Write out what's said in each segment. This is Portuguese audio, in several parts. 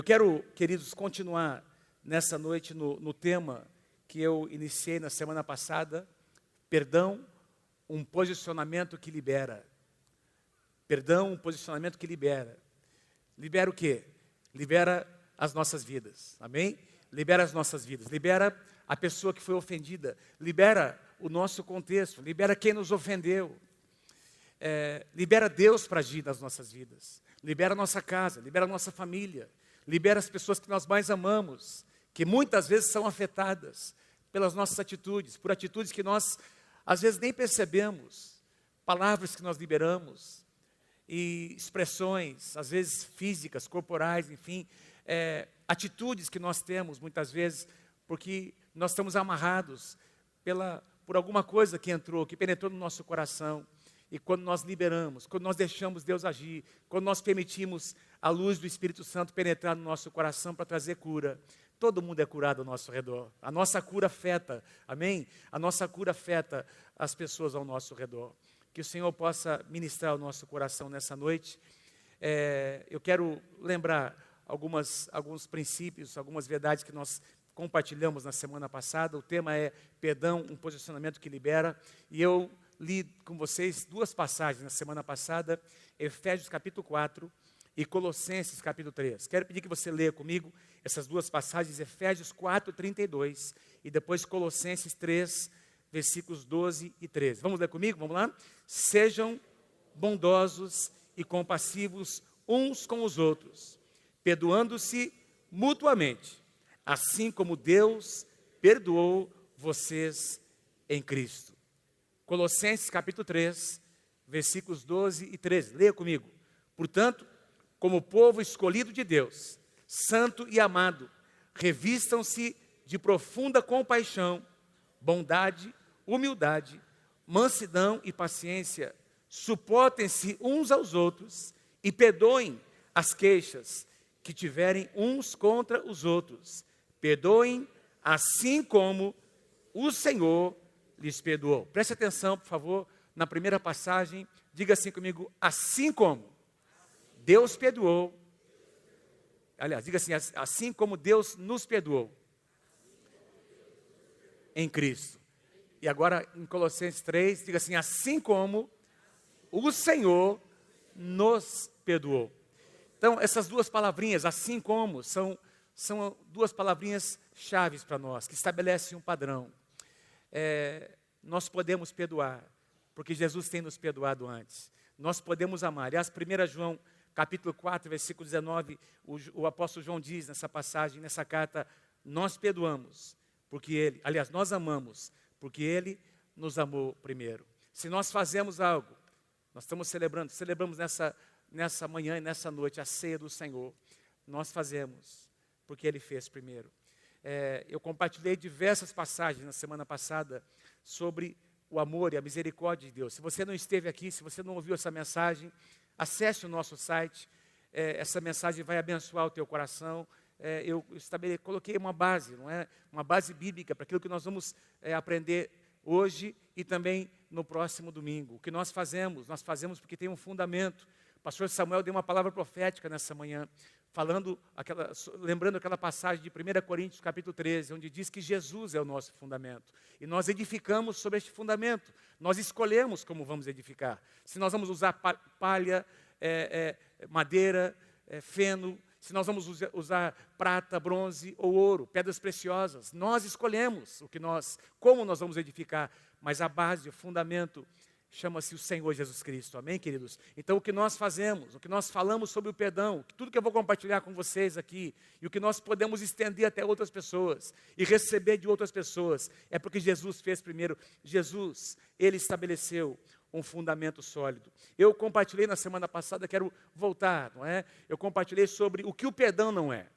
Eu quero, queridos, continuar nessa noite no tema que eu iniciei na semana passada, perdão, um posicionamento que libera. Perdão, um posicionamento que libera. Libera o quê? Libera as nossas vidas, amém? Libera as nossas vidas, libera a pessoa que foi ofendida, libera o nosso contexto, libera quem nos ofendeu. Libera Deus para agir nas nossas vidas, libera a nossa casa, libera a nossa família, libera as pessoas que nós mais amamos, que muitas vezes são afetadas pelas nossas atitudes, por atitudes que nós às vezes nem percebemos, palavras que nós liberamos, e expressões, às vezes físicas, corporais, enfim, atitudes que nós temos muitas vezes, porque nós estamos amarrados por alguma coisa que entrou, que penetrou no nosso coração. E quando nós liberamos, quando nós deixamos Deus agir, quando nós permitimos a luz do Espírito Santo penetrar no nosso coração para trazer cura, todo mundo é curado ao nosso redor. A nossa cura afeta, amém? A nossa cura afeta as pessoas ao nosso redor. Que o Senhor possa ministrar o nosso coração nessa noite. Eu quero lembrar alguns princípios, algumas verdades que nós compartilhamos na semana passada. O tema é perdão, um posicionamento que libera. E eu li com vocês duas passagens na semana passada, Efésios capítulo 4 e Colossenses capítulo 3. Quero pedir que você leia comigo essas duas passagens, Efésios 4, 32 e depois Colossenses 3, versículos 12 e 13. Vamos ler comigo? Vamos lá? Sejam bondosos e compassivos uns com os outros, perdoando-se mutuamente, assim como Deus perdoou vocês em Cristo. Colossenses capítulo 3, versículos 12 e 13. Leia comigo. Portanto, como povo escolhido de Deus, santo e amado, revistam-se de profunda compaixão, bondade, humildade, mansidão e paciência. Suportem-se uns aos outros e perdoem as queixas que tiverem uns contra os outros. Perdoem assim como o Senhor lhes perdoou. Preste atenção, por favor, na primeira passagem. Diga assim comigo, assim como Deus perdoou. Aliás, diga assim, assim como Deus nos perdoou em Cristo. E agora em Colossenses 3, diga assim, assim como o Senhor nos perdoou. Então, essas duas palavrinhas, assim como, são duas palavrinhas chaves para nós, que estabelecem um padrão. Nós podemos perdoar, porque Jesus tem nos perdoado antes. Nós podemos amar. Aliás, 1 João, capítulo 4, versículo 19, o apóstolo João diz nessa passagem, nessa carta, nós perdoamos, nós amamos, porque Ele nos amou primeiro. Se nós fazemos algo, nós estamos celebramos nessa manhã e nessa noite a ceia do Senhor, nós fazemos, porque Ele fez primeiro. Eu compartilhei diversas passagens na semana passada sobre o amor e a misericórdia de Deus. Se você não esteve aqui, se você não ouviu essa mensagem, acesse o nosso site. Essa mensagem vai abençoar o teu coração. Eu coloquei uma base, não é? Uma base bíblica para aquilo que nós vamos aprender hoje e também no próximo domingo. O que nós fazemos porque tem um fundamento. O pastor Samuel deu uma palavra profética nessa manhã, lembrando aquela passagem de 1 Coríntios capítulo 13, onde diz que Jesus é o nosso fundamento. E nós edificamos sobre este fundamento. Nós escolhemos como vamos edificar. Se nós vamos usar palha, madeira, feno, se nós vamos usar prata, bronze ou ouro, pedras preciosas. Nós escolhemos como nós vamos edificar. Mas a base, o fundamento, chama-se o Senhor Jesus Cristo, amém, queridos? Então, o que nós fazemos, o que nós falamos sobre o perdão, tudo que eu vou compartilhar com vocês aqui, e o que nós podemos estender até outras pessoas, e receber de outras pessoas, é porque Jesus fez primeiro. Jesus, Ele estabeleceu um fundamento sólido. Eu compartilhei na semana passada, quero voltar, não é? Eu compartilhei sobre o que o perdão não é.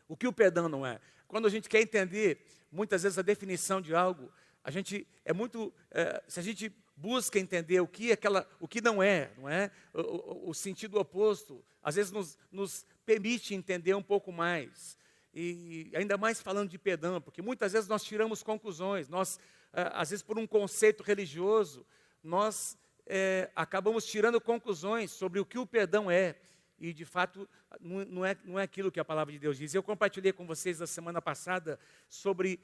O que o perdão não é. Quando a gente quer entender, muitas vezes, a definição de algo, se a gente busca entender o que não é? O sentido oposto, às vezes nos permite entender um pouco mais. E ainda mais falando de perdão, porque muitas vezes nós tiramos conclusões, às vezes por um conceito religioso, nós acabamos tirando conclusões sobre o que o perdão é. e de fato não é aquilo que a palavra de Deus diz. Eu compartilhei com vocês na semana passada sobre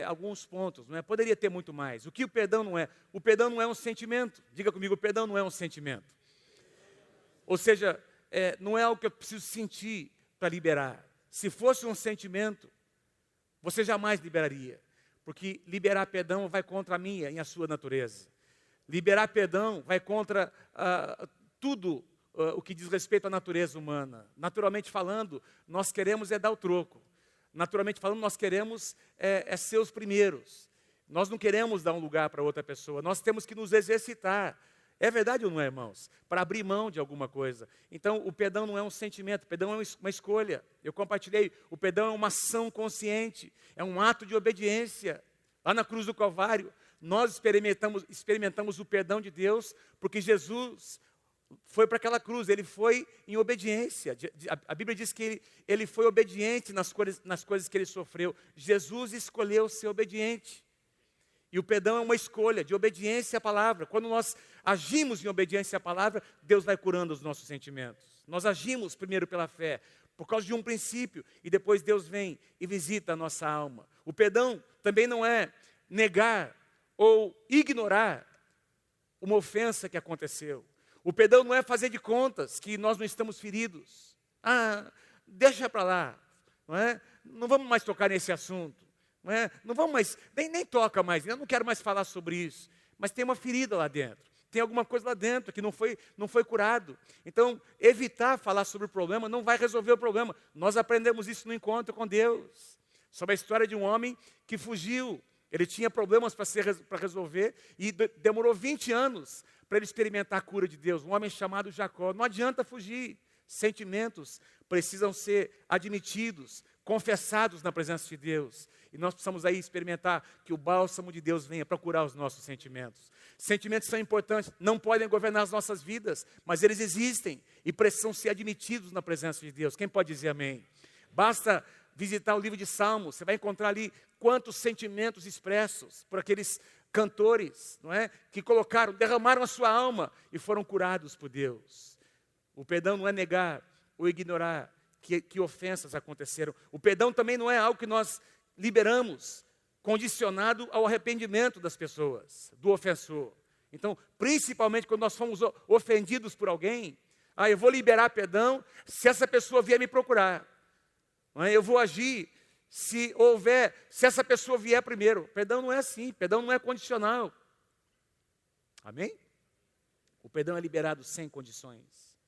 alguns pontos, não é? Poderia ter muito mais. O que o perdão não é? O perdão não é um sentimento. Diga comigo, o perdão não é um sentimento. Ou seja, não é algo que eu preciso sentir para liberar. Se fosse um sentimento, você jamais liberaria. Porque liberar perdão vai contra a minha e a sua natureza. Liberar perdão vai contra tudo o que diz respeito à natureza humana. Naturalmente falando, nós queremos dar o troco. Naturalmente falando, nós queremos ser os primeiros. Nós não queremos dar um lugar para outra pessoa. Nós temos que nos exercitar. É verdade ou não é, irmãos? Para abrir mão de alguma coisa. Então, o perdão não é um sentimento, o perdão é uma escolha. Eu compartilhei, o perdão é uma ação consciente, é um ato de obediência. Lá na cruz do Calvário, nós experimentamos o perdão de Deus, porque Jesus foi para aquela cruz, ele foi em obediência. A Bíblia diz que ele foi obediente nas coisas que ele sofreu. Jesus escolheu ser obediente. E o perdão é uma escolha de obediência à palavra. Quando nós agimos em obediência à palavra, Deus vai curando os nossos sentimentos. Nós agimos primeiro pela fé, por causa de um princípio, e depois Deus vem e visita a nossa alma. O perdão também não é negar ou ignorar uma ofensa que aconteceu. O perdão não é fazer de contas que nós não estamos feridos. Deixa para lá, não é? Não vamos mais tocar nesse assunto. Não vamos mais, nem toca mais, eu não quero mais falar sobre isso. Mas tem uma ferida lá dentro, tem alguma coisa lá dentro que não foi curado. Então, evitar falar sobre o problema não vai resolver o problema. Nós aprendemos isso no encontro com Deus. Sobre a história de um homem que fugiu. Ele tinha problemas para resolver e demorou 20 anos para ele experimentar a cura de Deus. Um homem chamado Jacó. Não adianta fugir. Sentimentos precisam ser admitidos, confessados na presença de Deus. E nós precisamos aí experimentar que o bálsamo de Deus venha para curar os nossos sentimentos. Sentimentos são importantes, não podem governar as nossas vidas, mas eles existem e precisam ser admitidos na presença de Deus. Quem pode dizer amém? Basta visitar o livro de Salmos, você vai encontrar ali quantos sentimentos expressos por aqueles cantores, não é? Que derramaram a sua alma e foram curados por Deus. O perdão não é negar ou ignorar que ofensas aconteceram. O perdão também não é algo que nós liberamos, condicionado ao arrependimento das pessoas, do ofensor. Então, principalmente quando nós fomos ofendidos por alguém, eu vou liberar perdão se essa pessoa vier me procurar. Eu vou agir se essa pessoa vier primeiro. Perdão não é assim, perdão não é condicional. Amém? O perdão é liberado sem condições.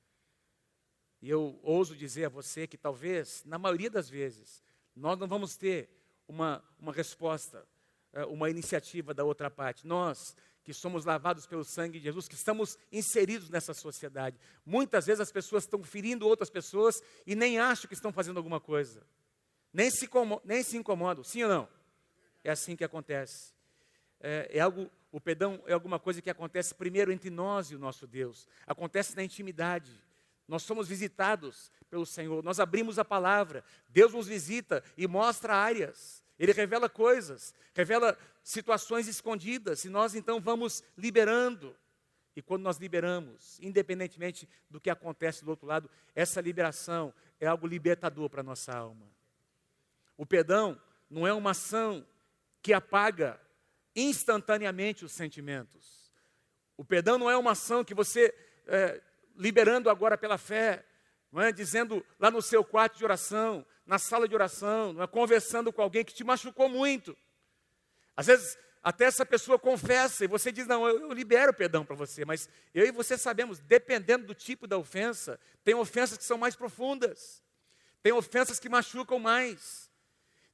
E eu ouso dizer a você que talvez, na maioria das vezes, nós não vamos ter uma resposta, uma iniciativa da outra parte. Nós, que somos lavados pelo sangue de Jesus, que estamos inseridos nessa sociedade. Muitas vezes as pessoas estão ferindo outras pessoas e nem acham que estão fazendo alguma coisa. Nem se incomodam, sim ou não? É assim que acontece. O perdão é alguma coisa que acontece primeiro entre nós e o nosso Deus. Acontece na intimidade. Nós somos visitados pelo Senhor, nós abrimos a palavra, Deus nos visita e mostra áreas, Ele revela coisas, revela situações escondidas, e nós então vamos liberando. E quando nós liberamos, independentemente do que acontece do outro lado, essa liberação é algo libertador para a nossa alma. O perdão não é uma ação que apaga instantaneamente os sentimentos. O perdão não é uma ação que você... liberando agora pela fé, não é? Dizendo lá no seu quarto de oração, na sala de oração, não é? Conversando com alguém que te machucou muito. Às vezes, até essa pessoa confessa e você diz, não, eu libero perdão para você, mas eu e você sabemos, dependendo do tipo da ofensa, tem ofensas que são mais profundas, tem ofensas que machucam mais.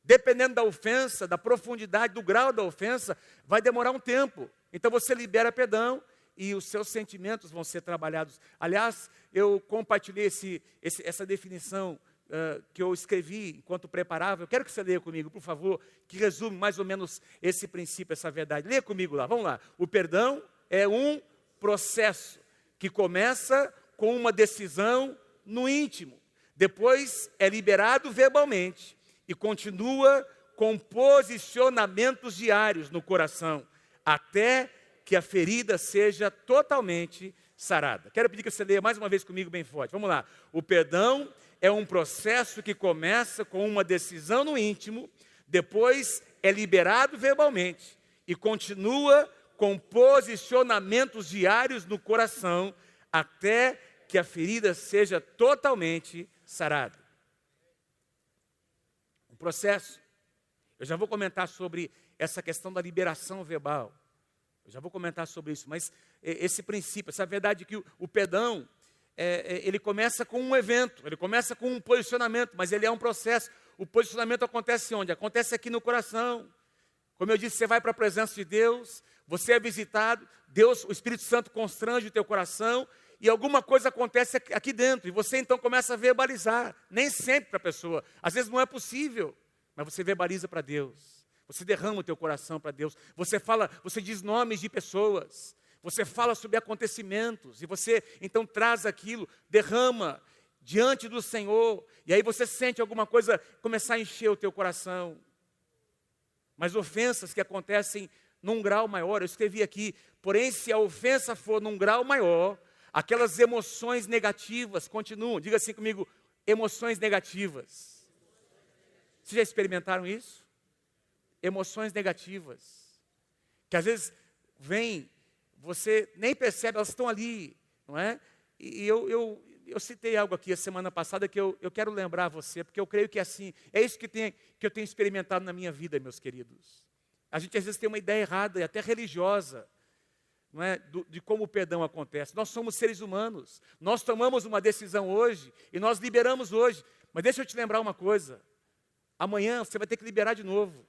Dependendo da ofensa, da profundidade, do grau da ofensa, vai demorar um tempo. Então você libera perdão e os seus sentimentos vão ser trabalhados. Aliás, eu compartilhei essa definição que eu escrevi enquanto preparava. Eu quero que você leia comigo, por favor, que resume mais ou menos esse princípio, essa verdade. Leia comigo lá, vamos lá. O perdão é um processo que começa com uma decisão no íntimo. Depois é liberado verbalmente e continua com posicionamentos diários no coração, até que a ferida seja totalmente sarada. Quero pedir que você leia mais uma vez comigo bem forte. Vamos lá. O perdão é um processo que começa com uma decisão no íntimo, depois é liberado verbalmente e continua com posicionamentos diários no coração até que a ferida seja totalmente sarada. Um processo. Eu já vou comentar sobre essa questão da liberação verbal. Eu já vou comentar sobre isso, mas esse princípio, essa verdade que o perdão, ele começa com um evento, ele começa com um posicionamento, mas ele é um processo. O posicionamento acontece onde? Acontece aqui no coração. Como eu disse, você vai para a presença de Deus, você é visitado, Deus, o Espírito Santo constrange o teu coração e alguma coisa acontece aqui dentro. E você então começa a verbalizar, nem sempre para a pessoa. Às vezes não é possível, mas você verbaliza para Deus. Você derrama o teu coração para Deus. Você fala, você diz nomes de pessoas. Você fala sobre acontecimentos. E você então traz aquilo, derrama diante do Senhor. E aí você sente alguma coisa começar a encher o teu coração. Mas ofensas que acontecem num grau maior, eu escrevi aqui, porém se a ofensa for num grau maior, aquelas emoções negativas continuam. Diga assim comigo, emoções negativas. Vocês já experimentaram isso? Emoções negativas. Que às vezes vêm, você nem percebe, elas estão ali, não é? E eu citei algo aqui a semana passada que eu quero lembrar você, porque eu creio que é assim, é isso que eu tenho experimentado na minha vida, meus queridos. A gente às vezes tem uma ideia errada, e até religiosa, não é? De como o perdão acontece. Nós somos seres humanos, nós tomamos uma decisão hoje, e nós liberamos hoje. Mas deixa eu te lembrar uma coisa, amanhã você vai ter que liberar de novo.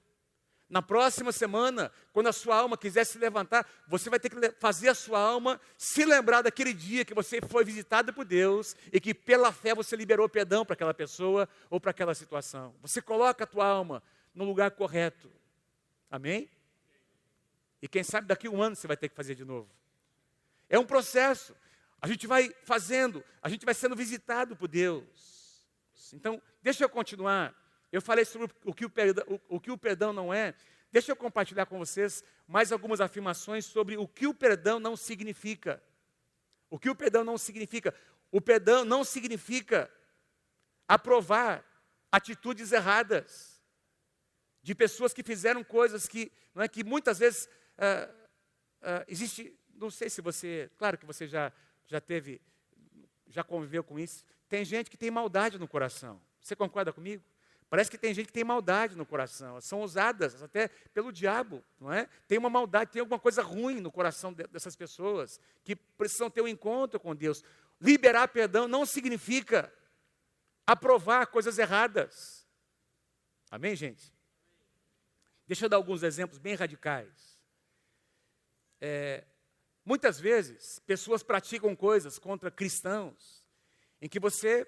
Na próxima semana, quando a sua alma quiser se levantar, você vai ter que fazer a sua alma se lembrar daquele dia que você foi visitado por Deus e que pela fé você liberou perdão para aquela pessoa ou para aquela situação. Você coloca a tua alma no lugar correto. Amém? E quem sabe daqui a um ano você vai ter que fazer de novo. É um processo. A gente vai fazendo, a gente vai sendo visitado por Deus. Então, deixa eu continuar. Eu falei sobre o que o perdão não é. Deixa eu compartilhar com vocês mais algumas afirmações sobre o que o perdão não significa. O que o perdão não significa? O perdão não significa aprovar atitudes erradas de pessoas que fizeram coisas que, não é, que muitas vezes existe, não sei se você, claro que você já conviveu com isso, tem gente que tem maldade no coração. Você concorda comigo? Parece que tem gente que tem maldade no coração, elas são usadas até pelo diabo, não é? Tem uma maldade, tem alguma coisa ruim no coração dessas pessoas, que precisam ter um encontro com Deus. Liberar perdão não significa aprovar coisas erradas. Amém, gente? Deixa eu dar alguns exemplos bem radicais. Muitas vezes, pessoas praticam coisas contra cristãos, em que você,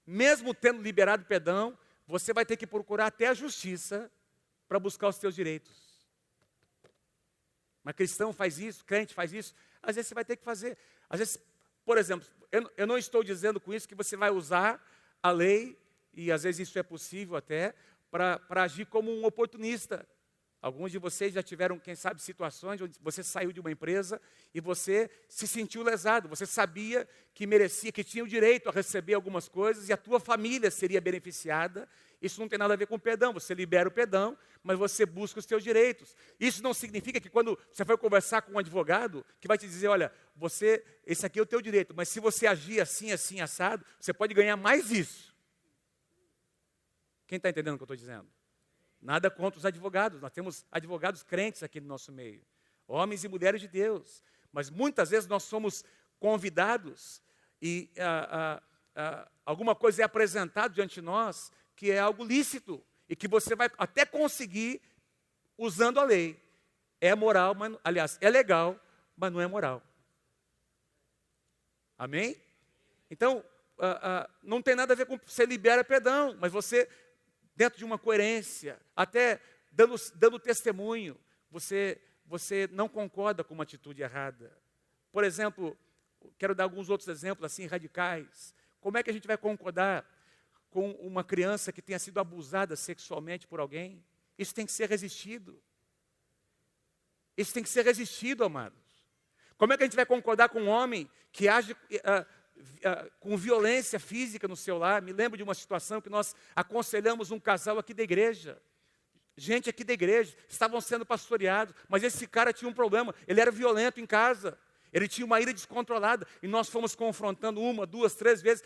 mesmo tendo liberado perdão, você vai ter que procurar até a justiça para buscar os seus direitos. Mas cristão faz isso, crente faz isso, às vezes você vai ter que fazer. Às vezes, por exemplo, eu não estou dizendo com isso que você vai usar a lei, e às vezes isso é possível até, para agir como um oportunista. Alguns de vocês já tiveram, quem sabe, situações onde você saiu de uma empresa e você se sentiu lesado. Você sabia que merecia, que tinha o direito a receber algumas coisas e a tua família seria beneficiada. Isso não tem nada a ver com perdão. Você libera o perdão, mas você busca os teus direitos. Isso não significa que quando você for conversar com um advogado, que vai te dizer, olha, esse aqui é o teu direito, mas se você agir assim, assim, assado, você pode ganhar mais isso. Quem está entendendo o que eu estou dizendo? Nada contra os advogados, nós temos advogados crentes aqui no nosso meio, homens e mulheres de Deus, mas muitas vezes nós somos convidados e alguma coisa é apresentada diante de nós que é algo lícito e que você vai até conseguir usando a lei. É moral, mas, aliás, é legal, mas não é moral. Amém? Então, não tem nada a ver com você libera perdão, mas você dentro de uma coerência, até dando testemunho, você não concorda com uma atitude errada. Por exemplo, quero dar alguns outros exemplos assim radicais. Como é que a gente vai concordar com uma criança que tenha sido abusada sexualmente por alguém? Isso tem que ser resistido. Isso tem que ser resistido, amados. Como é que a gente vai concordar com um homem que age com violência física no seu lar? Me lembro de uma situação que nós aconselhamos um casal aqui da igreja. Gente aqui da igreja, estavam sendo pastoreados, mas esse cara tinha um problema, ele era violento em casa. Ele tinha uma ira descontrolada, e nós fomos confrontando 1, 2, 3 vezes,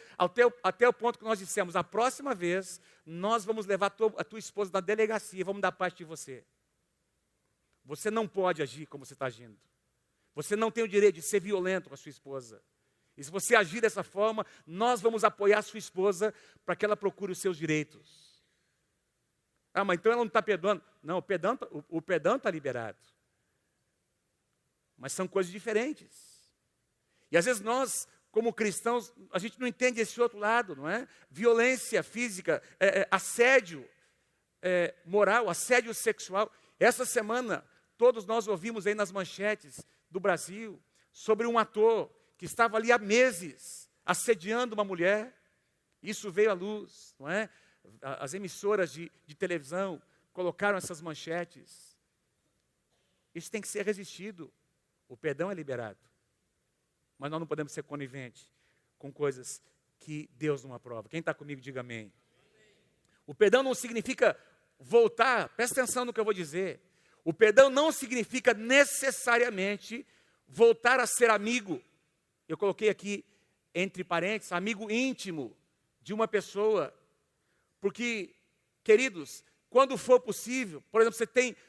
até o ponto que nós dissemos: a próxima vez, nós vamos levar a tua esposa na delegacia, vamos dar parte de você. Você não pode agir como você está agindo. Você não tem o direito de ser violento com a sua esposa. E se você agir dessa forma, nós vamos apoiar a sua esposa para que ela procure os seus direitos. Ah, mas então ela não está perdoando. Não, o perdão está liberado. Mas são coisas diferentes. E às vezes nós, como cristãos, a gente não entende esse outro lado, não é? Violência física, assédio moral, assédio sexual. Essa semana, todos nós ouvimos aí nas manchetes do Brasil sobre um ator que estava ali há meses assediando uma mulher. Isso veio à luz, não é? As emissoras de televisão colocaram essas manchetes. Isso tem que ser resistido. O perdão é liberado. Mas nós não podemos ser coniventes com coisas que Deus não aprova. Quem está comigo, diga amém. O perdão não significa voltar, presta atenção no que eu vou dizer. O perdão não significa necessariamente voltar a ser amigo. Eu coloquei aqui, entre parênteses, amigo íntimo de uma pessoa. Porque, queridos, quando for possível, por exemplo,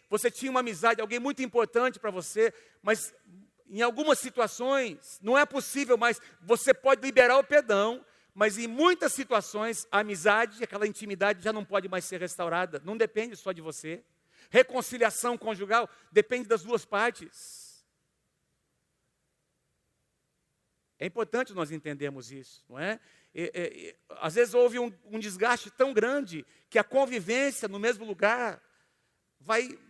você tinha uma amizade, alguém muito importante para você, mas em algumas situações não é possível mais. Você pode liberar o perdão, mas em muitas situações a amizade, aquela intimidade já não pode mais ser restaurada. Não depende só de você. Reconciliação conjugal depende das duas partes. É importante nós entendermos isso, não é? Às vezes houve um desgaste tão grande que a convivência no mesmo lugar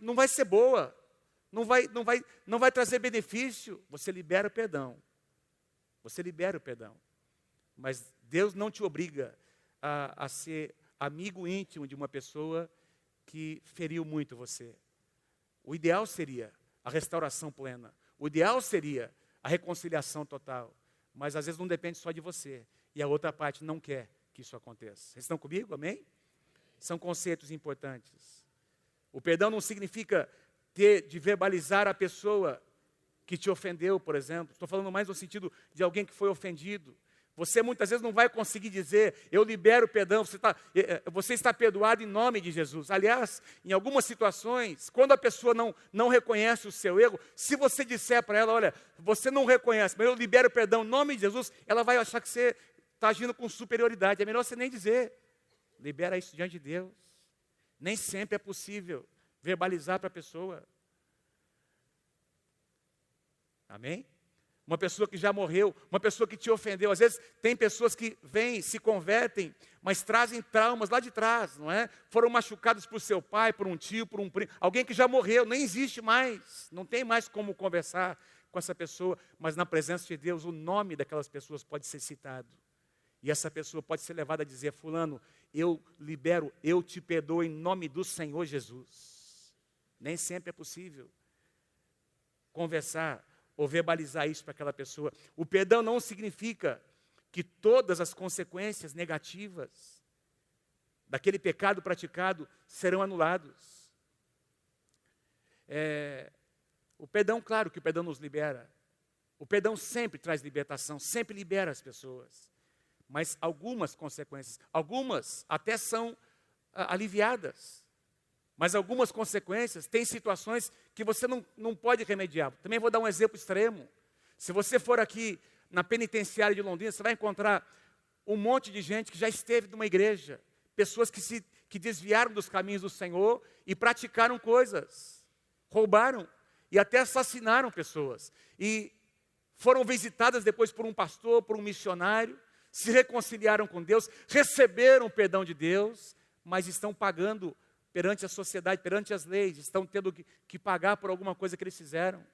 não vai ser boa, não vai trazer benefício. Você libera o perdão. Você libera o perdão. Mas Deus não te obriga a ser amigo íntimo de uma pessoa que feriu muito você. O ideal seria a restauração plena. O ideal seria a reconciliação total. Mas às vezes não depende só de você. E a outra parte não quer que isso aconteça. Vocês estão comigo? Amém? São conceitos importantes. O perdão não significa de verbalizar a pessoa que te ofendeu, por exemplo. Estou falando mais no sentido de alguém que foi ofendido. Você muitas vezes não vai conseguir dizer: eu libero o perdão, você está perdoado em nome de Jesus. Aliás, em algumas situações, quando a pessoa não reconhece o seu erro, se você disser para ela: olha, você não reconhece, mas eu libero o perdão em nome de Jesus, ela vai achar que você está agindo com superioridade. É melhor você nem dizer. Libera isso diante de Deus. Nem sempre é possível verbalizar para a pessoa. Amém? Uma pessoa que já morreu, uma pessoa que te ofendeu. Às vezes tem pessoas que vêm, se convertem, mas trazem traumas lá de trás, não é? Foram machucados por seu pai, por um tio, por um primo. Alguém que já morreu, nem existe mais. Não tem mais como conversar com essa pessoa. Mas na presença de Deus, o nome daquelas pessoas pode ser citado. E essa pessoa pode ser levada a dizer: fulano, eu libero, eu te perdoo em nome do Senhor Jesus. Nem sempre é possível conversar ou verbalizar isso para aquela pessoa. O perdão não significa que todas as consequências negativas daquele pecado praticado serão anulados. O perdão, claro que o perdão nos libera. O perdão sempre traz libertação, sempre libera as pessoas. Mas algumas consequências, algumas até são aliviadas. Mas algumas consequências, tem situações que você não pode remediar. Também vou dar um exemplo extremo. Se você for aqui na penitenciária de Londrina, você vai encontrar um monte de gente que já esteve numa igreja. Pessoas que desviaram dos caminhos do Senhor e praticaram coisas. Roubaram e até assassinaram pessoas. E foram visitadas depois por um pastor, por um missionário. Se reconciliaram com Deus, receberam o perdão de Deus, mas estão pagando perante a sociedade, perante as leis, estão tendo que pagar por alguma coisa que eles fizeram.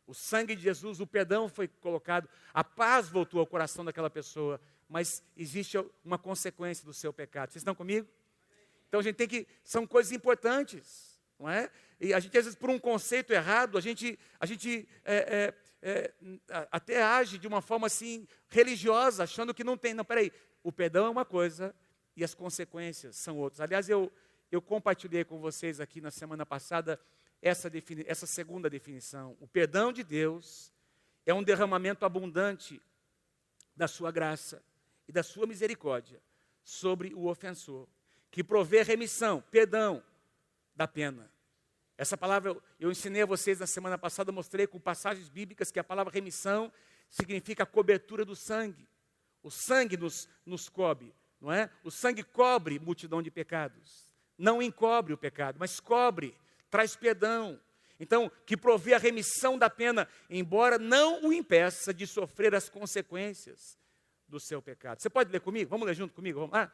O sangue de Jesus, o perdão foi colocado, a paz voltou ao coração daquela pessoa, mas existe uma consequência do seu pecado. Vocês estão comigo? Então a gente são coisas importantes, não é? E a gente às vezes por um conceito errado, a gente até age de uma forma assim religiosa, achando que não tem. Não, peraí, o perdão é uma coisa e as consequências são outras. Aliás, eu compartilhei com vocês aqui na semana passada essa segunda definição. O perdão de Deus é um derramamento abundante da sua graça e da sua misericórdia sobre o ofensor, que provê remissão, perdão da pena. Essa palavra eu ensinei a vocês na semana passada, mostrei com passagens bíblicas que a palavra remissão significa a cobertura do sangue. O sangue nos cobre, não é? O sangue cobre multidão de pecados. Não encobre o pecado, mas cobre, traz perdão. Então, que provê a remissão da pena, embora não o impeça de sofrer as consequências do seu pecado. Você pode ler comigo? Vamos ler junto comigo? Vamos lá?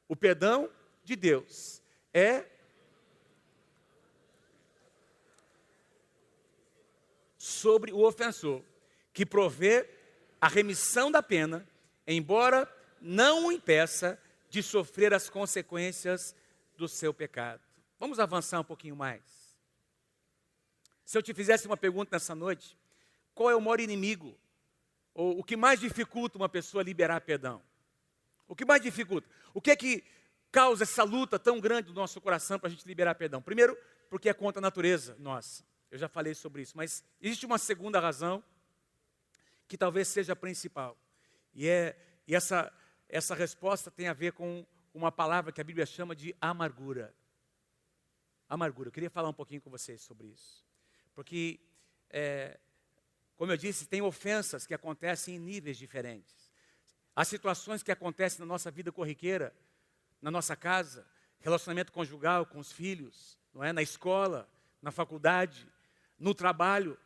O perdão de Deus é sobre o ofensor, que provê a remissão da pena, embora não o impeça de sofrer as consequências do seu pecado. Vamos avançar um pouquinho mais. Se eu te fizesse uma pergunta nessa noite, qual é o maior inimigo, ou o que mais dificulta uma pessoa liberar perdão? O que mais dificulta? O que é que causa essa luta tão grande do nosso coração para a gente liberar perdão? Primeiro, porque é contra a natureza nossa. Eu já falei sobre isso, mas existe uma segunda razão que talvez seja a principal. E essa resposta tem a ver com uma palavra que a Bíblia chama de amargura. Amargura. Eu queria falar um pouquinho com vocês sobre isso. Porque, como eu disse, tem ofensas que acontecem em níveis diferentes. Há situações que acontecem na nossa vida corriqueira, na nossa casa, relacionamento conjugal com os filhos, não é? Na escola, na faculdade, no trabalho.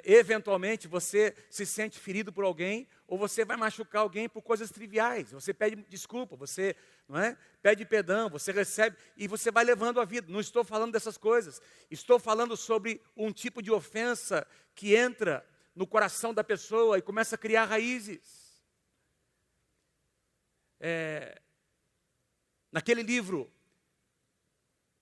Eventualmente você se sente ferido por alguém, ou você vai machucar alguém por coisas triviais. Você pede desculpa, você, não é? Pede perdão, você recebe e você vai levando a vida. Não estou falando dessas coisas. Estou falando sobre um tipo de ofensa que entra no coração da pessoa e começa a criar raízes. Naquele livro,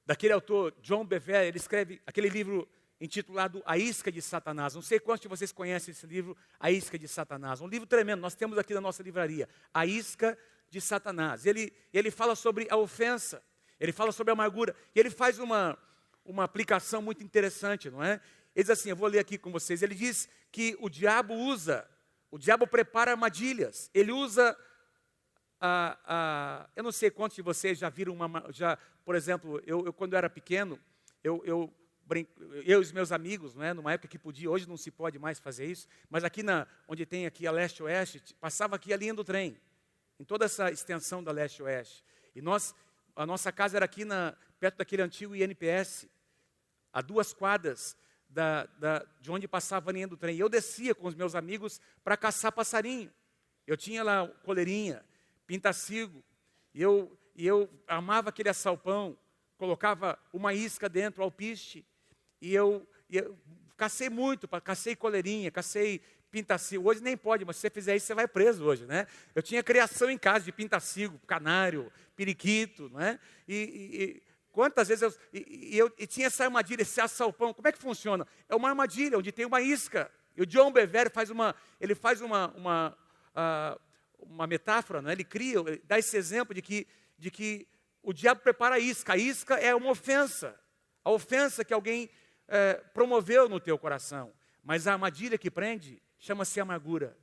daquele autor, John Bevere, ele escreve aquele livro intitulado A Isca de Satanás. Não sei quantos de vocês conhecem esse livro, A Isca de Satanás. Um livro tremendo, nós temos aqui na nossa livraria, A Isca de Satanás. Ele fala sobre a ofensa, ele fala sobre a amargura, e ele faz uma aplicação muito interessante, não é? Ele diz assim, eu vou ler aqui com vocês, ele diz que o diabo prepara armadilhas, ele usa eu não sei quantos de vocês já viram por exemplo, eu quando era pequeno, eu e os meus amigos, não é? Numa época que podia, hoje não se pode mais fazer isso, mas aqui onde tem aqui a leste-oeste, passava aqui a linha do trem, em toda essa extensão da leste-oeste. E a nossa casa era aqui perto daquele antigo INPS, a 2 quadras de onde passava a linha do trem. E eu descia com os meus amigos para caçar passarinho. Eu tinha lá coleirinha, pintacilgo, e eu amava aquele assalpão, colocava uma isca dentro, alpiste, e eu cacei muito, cacei coleirinha, cacei pintacilgo. Hoje nem pode, mas se você fizer isso, você vai preso hoje, né? Eu tinha criação em casa de pintacilgo, canário, periquito, não é? E quantas vezes eu tinha essa armadilha, esse assalpão. Como é que funciona? É uma armadilha, onde tem uma isca. E o John Bevere faz uma metáfora, né? Ele dá esse exemplo de que o diabo prepara a isca. A isca é uma ofensa. A ofensa que alguém promoveu no teu coração. Mas a armadilha que prende chama-se amargura.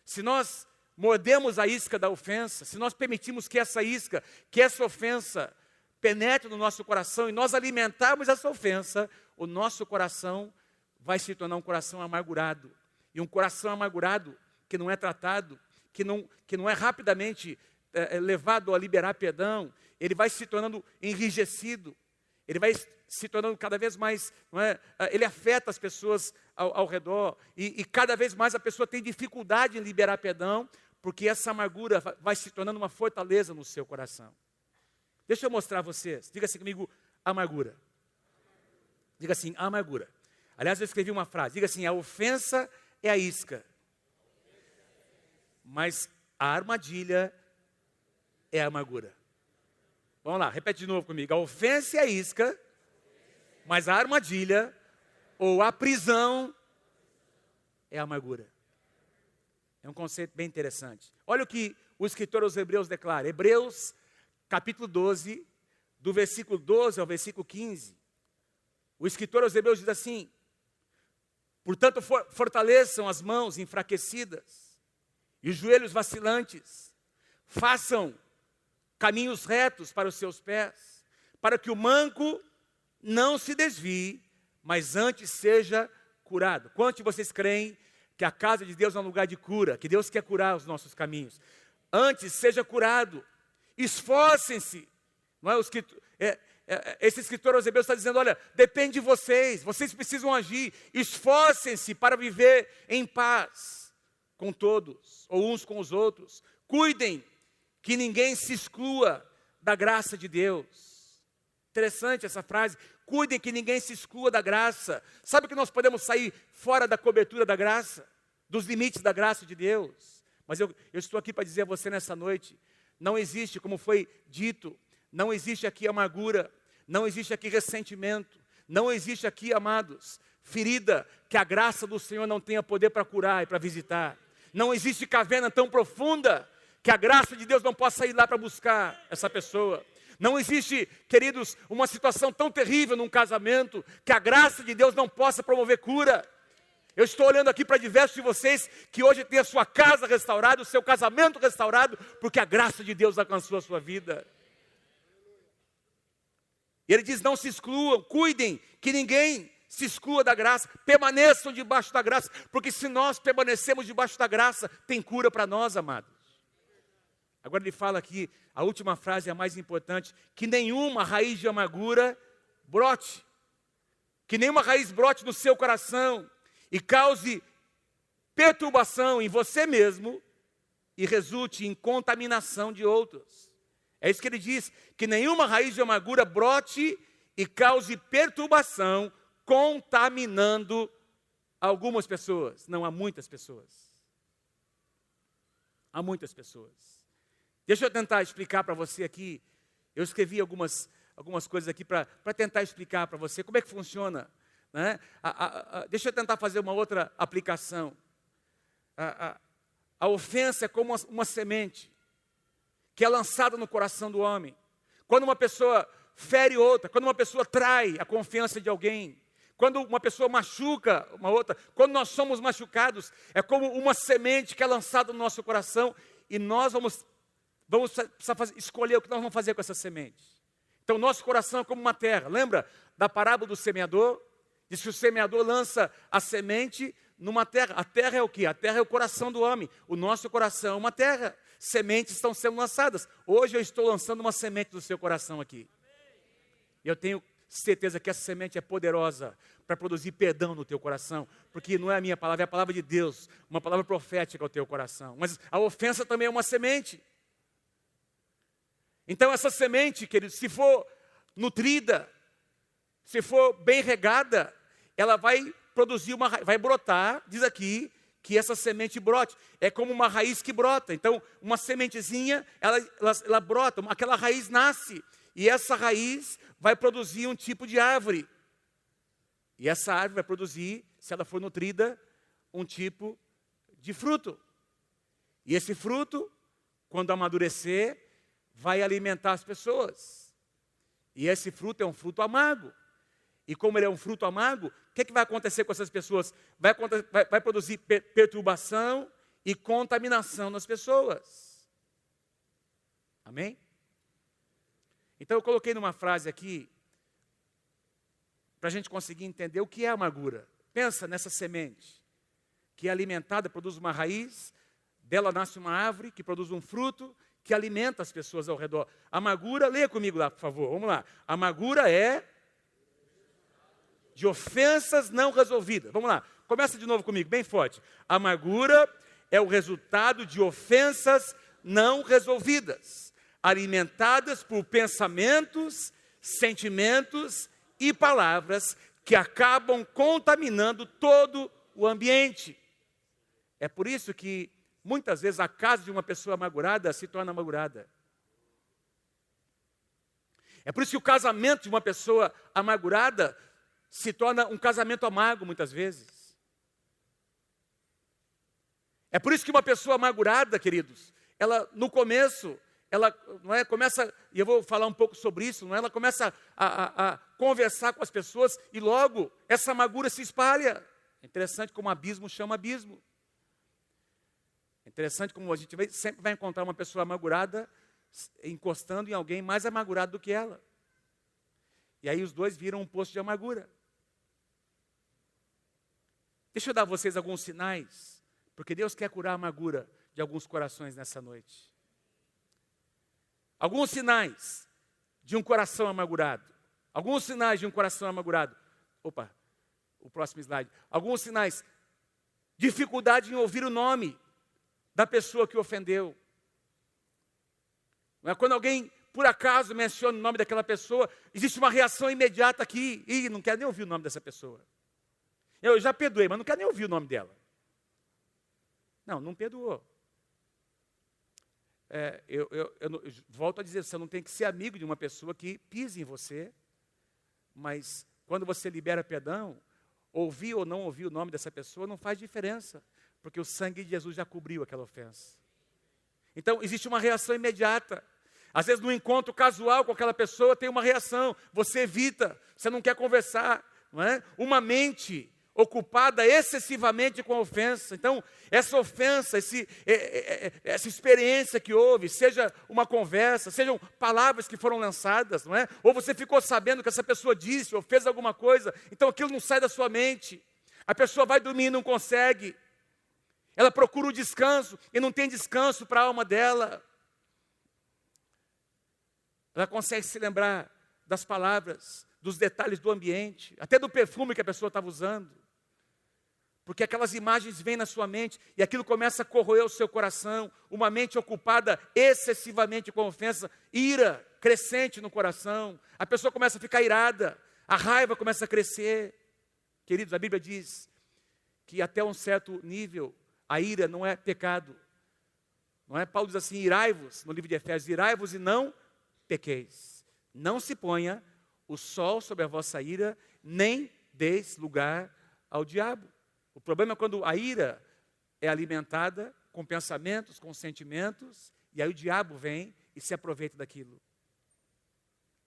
Se nós mordemos a isca da ofensa, se nós permitimos que essa isca, que essa ofensa penetre no nosso coração e nós alimentarmos essa ofensa, o nosso coração vai se tornar um coração amargurado. E um coração amargurado que não é tratado, que não é rapidamente levado a liberar perdão, ele vai se tornando enrijecido, ele vai se tornando cada vez mais, não é? Ele afeta as pessoas ao redor, e cada vez mais a pessoa tem dificuldade em liberar perdão, porque essa amargura vai se tornando uma fortaleza no seu coração. Deixa eu mostrar a vocês, diga assim comigo, amargura. Diga assim, amargura. Aliás, eu escrevi uma frase, diga assim, a ofensa é a isca, mas a armadilha é a amargura. Vamos lá, repete de novo comigo. A ofensa é a isca, mas a armadilha ou a prisão é a amargura. É um conceito bem interessante. Olha o que o escritor aos Hebreus declara. Hebreus, capítulo 12, do versículo 12 ao versículo 15. O escritor aos Hebreus diz assim: portanto, fortaleçam as mãos enfraquecidas e os joelhos vacilantes. Façam caminhos retos para os seus pés, para que o manco não se desvie, mas antes seja curado. Quantos de vocês creem que a casa de Deus é um lugar de cura, que Deus quer curar os nossos caminhos? Antes seja curado. Esforcem-se. Não é? Esse escritor aos Hebreus está dizendo, olha, depende de vocês precisam agir. Esforcem-se para viver em paz com todos, ou uns com os outros. Cuidem que ninguém se exclua da graça de Deus. Interessante essa frase. Cuidem que ninguém se exclua da graça. Sabe que nós podemos sair fora da cobertura da graça? Dos limites da graça de Deus? Mas eu estou aqui para dizer a você nessa noite, não existe, como foi dito, não existe aqui amargura, não existe aqui ressentimento, não existe aqui, amados, ferida que a graça do Senhor não tenha poder para curar e para visitar. Não existe caverna tão profunda que a graça de Deus não possa ir lá para buscar essa pessoa. Não existe, queridos, uma situação tão terrível num casamento que a graça de Deus não possa promover cura. Eu estou olhando aqui para diversos de vocês que hoje têm a sua casa restaurada, o seu casamento restaurado, porque a graça de Deus alcançou a sua vida. E ele diz, não se excluam, cuidem, que ninguém se exclua da graça, permaneçam debaixo da graça, porque se nós permanecemos debaixo da graça, tem cura para nós, amados. Agora ele fala aqui, a última frase é a mais importante, que nenhuma raiz de amargura brote, que nenhuma raiz brote no seu coração e cause perturbação em você mesmo e resulte em contaminação de outros. É isso que ele diz, que nenhuma raiz de amargura brote e cause perturbação, contaminando algumas pessoas. Não, há muitas pessoas. Há muitas pessoas. Deixa eu tentar explicar para você aqui. Eu escrevi algumas coisas aqui para tentar explicar para você como é que funciona. Né? Deixa eu tentar fazer uma outra aplicação. A ofensa é como uma semente que é lançada no coração do homem. Quando uma pessoa fere outra, quando uma pessoa trai a confiança de alguém, quando uma pessoa machuca uma outra, quando nós somos machucados, é como uma semente que é lançada no nosso coração e nós vamos precisar escolher o que nós vamos fazer com essa semente. Então, nosso coração é como uma terra. Lembra da parábola do semeador? Diz que o semeador lança a semente numa terra. A terra é o quê? A terra é o coração do homem. O nosso coração é uma terra. Sementes estão sendo lançadas. Hoje eu estou lançando uma semente do seu coração aqui. E eu tenho certeza que essa semente é poderosa para produzir perdão no teu coração, porque não é a minha palavra, é a palavra de Deus, uma palavra profética ao teu coração. Mas a ofensa também é uma semente. Então essa semente, querido, se for nutrida, se for bem regada, ela vai produzir vai brotar, diz aqui, que essa semente brote. É como uma raiz que brota. Então, uma sementezinha, ela brota, aquela raiz nasce. E essa raiz vai produzir um tipo de árvore. E essa árvore vai produzir, se ela for nutrida, um tipo de fruto. E esse fruto, quando amadurecer, vai alimentar as pessoas. E esse fruto é um fruto amargo. E como ele é um fruto amargo, o que vai acontecer com essas pessoas? Vai produzir perturbação e contaminação nas pessoas. Amém? Então eu coloquei numa frase aqui, para a gente conseguir entender o que é amargura. Pensa nessa semente, que é alimentada, produz uma raiz, dela nasce uma árvore que produz um fruto, que alimenta as pessoas ao redor. Amargura, leia comigo lá, por favor, vamos lá. Amargura é de ofensas não resolvidas. Vamos lá, começa de novo comigo, bem forte. Amargura é o resultado de ofensas não resolvidas, alimentadas por pensamentos, sentimentos e palavras que acabam contaminando todo o ambiente. É por isso que, muitas vezes, a casa de uma pessoa amargurada se torna amargurada. É por isso que o casamento de uma pessoa amargurada se torna um casamento amargo, muitas vezes. É por isso que uma pessoa amargurada, queridos, ela no começo, ela não é, começa, e eu vou falar um pouco sobre isso, não é? Ela começa a conversar com as pessoas e logo essa amargura se espalha. É interessante como abismo chama abismo. É interessante como a gente sempre vai encontrar uma pessoa amargurada encostando em alguém mais amargurado do que ela. E aí os dois viram um poço de amargura. Deixa eu dar a vocês alguns sinais, porque Deus quer curar a amargura de alguns corações nessa noite. Alguns sinais de um coração amargurado. Alguns sinais de um coração amargurado. Opa, o próximo slide. Alguns sinais. Dificuldade em ouvir o nome da pessoa que ofendeu. Quando alguém, por acaso, menciona o nome daquela pessoa, existe uma reação imediata aqui. Ih, não quero nem ouvir o nome dessa pessoa. Eu já perdoei, mas não quero nem ouvir o nome dela. Não perdoou. Eu volto a dizer, você não tem que ser amigo de uma pessoa que pise em você, mas quando você libera perdão, ouvir ou não ouvir o nome dessa pessoa não faz diferença, porque o sangue de Jesus já cobriu aquela ofensa. Então, existe uma reação imediata. Às vezes, no encontro casual com aquela pessoa, tem uma reação, você evita, você não quer conversar, não é? Uma mente ocupada excessivamente com a ofensa. Então, essa ofensa, essa experiência que houve, seja uma conversa, sejam palavras que foram lançadas, não é? Ou você ficou sabendo que essa pessoa disse ou fez alguma coisa, então aquilo não sai da sua mente. A pessoa vai dormir e não consegue. Ela procura o descanso e não tem descanso para a alma dela. Ela consegue se lembrar das palavras, dos detalhes do ambiente, até do perfume que a pessoa estava usando. Porque aquelas imagens vêm na sua mente e aquilo começa a corroer o seu coração. Uma mente ocupada excessivamente com ofensa, ira crescente no coração. A pessoa começa a ficar irada, a raiva começa a crescer. Queridos, a Bíblia diz que até um certo nível a ira não é pecado. Não é? Paulo diz assim, irai-vos, no livro de Efésios, irai-vos e não pequeis. Não se ponha o sol sobre a vossa ira, nem deis lugar ao diabo. O problema é quando a ira é alimentada com pensamentos, com sentimentos, e aí o diabo vem e se aproveita daquilo.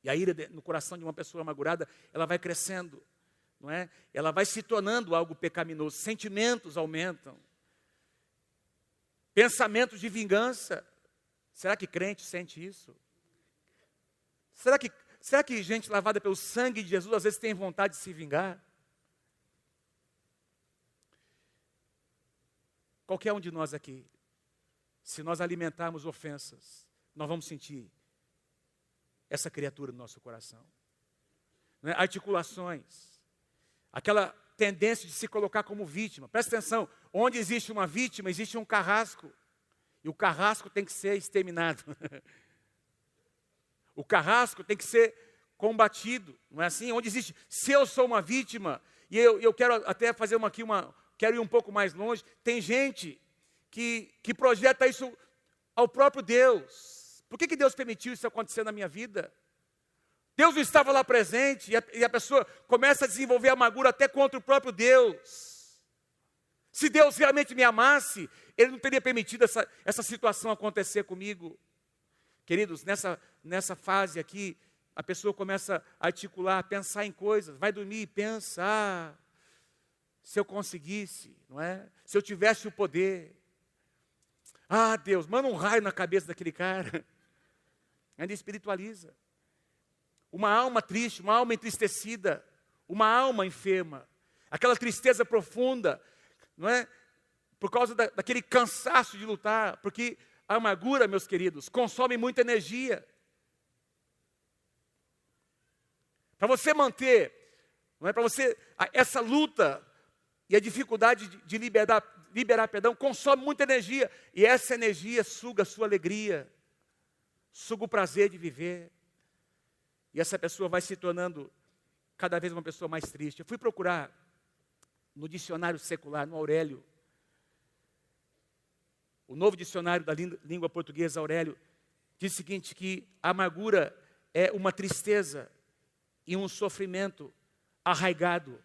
E a ira no coração de uma pessoa amargurada, ela vai crescendo, não é? Ela vai se tornando algo pecaminoso, sentimentos aumentam. Pensamentos de vingança. Será que crente sente isso? Será que gente lavada pelo sangue de Jesus às vezes tem vontade de se vingar? Qualquer um de nós aqui, se nós alimentarmos ofensas, nós vamos sentir essa criatura no nosso coração. Não é? Articulações, aquela tendência de se colocar como vítima. Presta atenção, onde existe uma vítima, existe um carrasco. E o carrasco tem que ser exterminado. O carrasco tem que ser combatido, não é assim? Onde existe, se eu sou uma vítima, e eu quero até fazer quero ir um pouco mais longe, tem gente que projeta isso ao próprio Deus. Por que Deus permitiu isso acontecer na minha vida? Deus não estava lá presente, e a pessoa começa a desenvolver amargura até contra o próprio Deus. Se Deus realmente me amasse, Ele não teria permitido essa situação acontecer comigo. Queridos, nessa fase aqui, a pessoa começa a articular, a pensar em coisas, vai dormir e pensa, se eu conseguisse, não é? Se eu tivesse o poder. Deus, manda um raio na cabeça daquele cara. Ainda espiritualiza. Uma alma triste, uma alma entristecida, uma alma enferma, aquela tristeza profunda, não é? Por causa daquele cansaço de lutar, porque a amargura, meus queridos, consome muita energia. Para você manter, não é? Para você, essa luta e a dificuldade de liberar perdão, consome muita energia. E essa energia suga a sua alegria, suga o prazer de viver. E essa pessoa vai se tornando cada vez uma pessoa mais triste. Eu fui procurar no dicionário secular, no Aurélio, o novo dicionário da língua portuguesa, Aurélio, diz o seguinte, que a amargura é uma tristeza e um sofrimento arraigado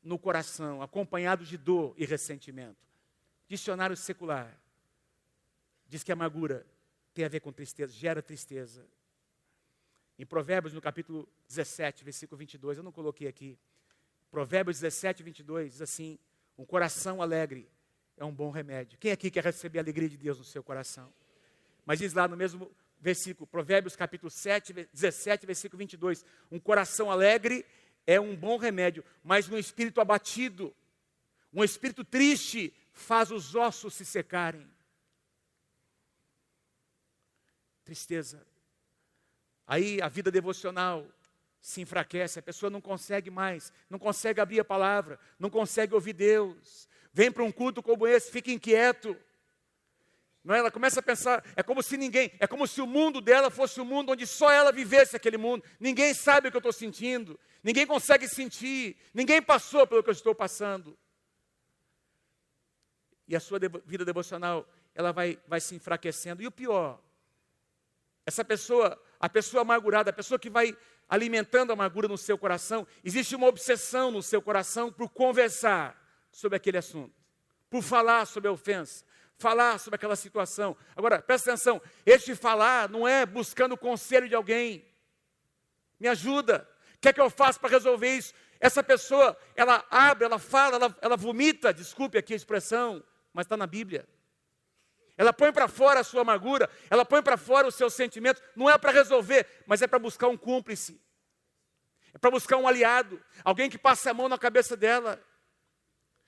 no coração, acompanhado de dor e ressentimento. dicionário secular diz que a amargura tem a ver com tristeza, gera tristeza. Em Provérbios, no capítulo 17, versículo 22, eu não coloquei aqui. Provérbios 17, 22, diz assim: um coração alegre é um bom remédio. Quem aqui quer receber a alegria de Deus no seu coração? Mas diz lá no mesmo versículo, Provérbios capítulo 17, versículo 22, um coração alegre é um bom remédio, mas um espírito abatido, um espírito triste, faz os ossos se secarem. Tristeza. Aí a vida devocional se enfraquece, a pessoa não consegue mais, não consegue abrir a palavra, não consegue ouvir Deus. Vem para um culto como esse, fica inquieto. Não é? Ela começa a pensar, é como se o mundo dela fosse um mundo onde só ela vivesse aquele mundo. Ninguém sabe o que eu estou sentindo, ninguém consegue sentir, ninguém passou pelo que eu estou passando. E a sua vida devocional, ela vai se enfraquecendo. E o pior, essa pessoa, a pessoa amargurada, a pessoa que vai alimentando a amargura no seu coração, existe uma obsessão no seu coração por conversar sobre aquele assunto, por falar sobre a ofensa, falar sobre aquela situação. Agora, presta atenção, este falar não é buscando o conselho de alguém. Me ajuda, o que é que eu faço para resolver isso? Essa pessoa, ela abre, ela fala, ela vomita, desculpe aqui a expressão, mas está na Bíblia. Ela põe para fora a sua amargura, ela põe para fora os seus sentimentos, não é para resolver, mas é para buscar um cúmplice. É para buscar um aliado, alguém que passe a mão na cabeça dela.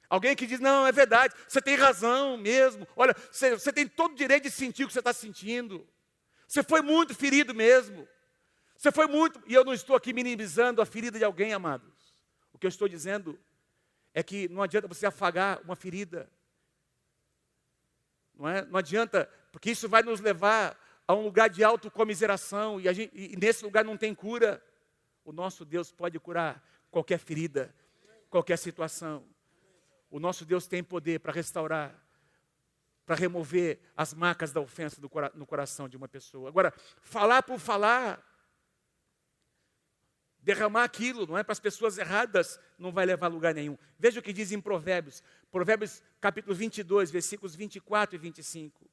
Alguém que diz, não, é verdade, você tem razão mesmo. Olha, você tem todo o direito de sentir o que você está sentindo. Você foi muito ferido mesmo. Você foi muito, e eu não estou aqui minimizando a ferida de alguém, amados. O que eu estou dizendo é que não adianta você afagar uma ferida. Não adianta, porque isso vai nos levar a um lugar de autocomiseração, e nesse lugar não tem cura. O nosso Deus pode curar qualquer ferida, qualquer situação. O nosso Deus tem poder para restaurar, para remover as marcas da ofensa no coração de uma pessoa. Agora, falar por falar, derramar aquilo, não é, para as pessoas erradas, não vai levar a lugar nenhum. Veja o que diz em Provérbios, Provérbios capítulo 22, versículos 24 e 25.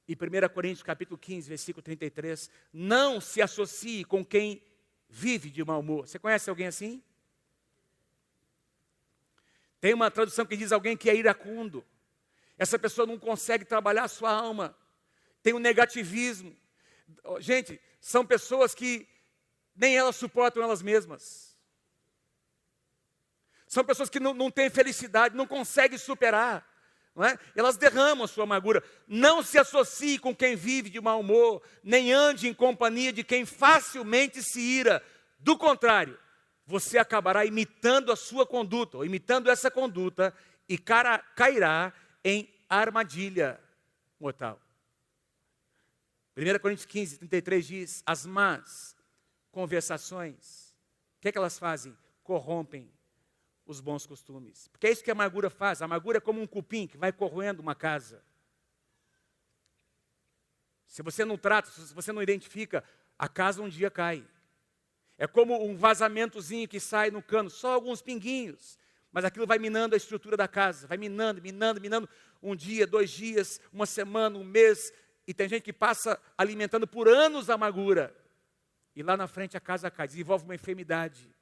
E 1 Coríntios capítulo 15, versículo 33, não se associe com quem vive de mau humor. Você conhece alguém assim? Tem uma tradução que diz alguém que é iracundo. Essa pessoa não consegue trabalhar a sua alma. Tem um negativismo. Gente, são pessoas que nem elas suportam elas mesmas. São pessoas que não têm felicidade, não conseguem superar. Não é? Elas derramam a sua amargura. Não se associe com quem vive de mau humor, nem ande em companhia de quem facilmente se ira. Do contrário, você acabará imitando a sua conduta, ou imitando essa conduta, e cairá em armadilha mortal. 1 Coríntios 15, 33 diz, as más conversações, o que é que elas fazem? Corrompem os bons costumes. Porque é isso que a amargura faz. A amargura é como um cupim que vai corroendo uma casa. Se você não trata, se você não identifica, a casa um dia cai. É como um vazamentozinho que sai no cano, só alguns pinguinhos. Mas aquilo vai minando a estrutura da casa, vai minando, um dia, 2 dias, uma semana, um mês. E tem gente que passa alimentando por anos a amargura. E lá na frente a casa cai, desenvolve uma enfermidade.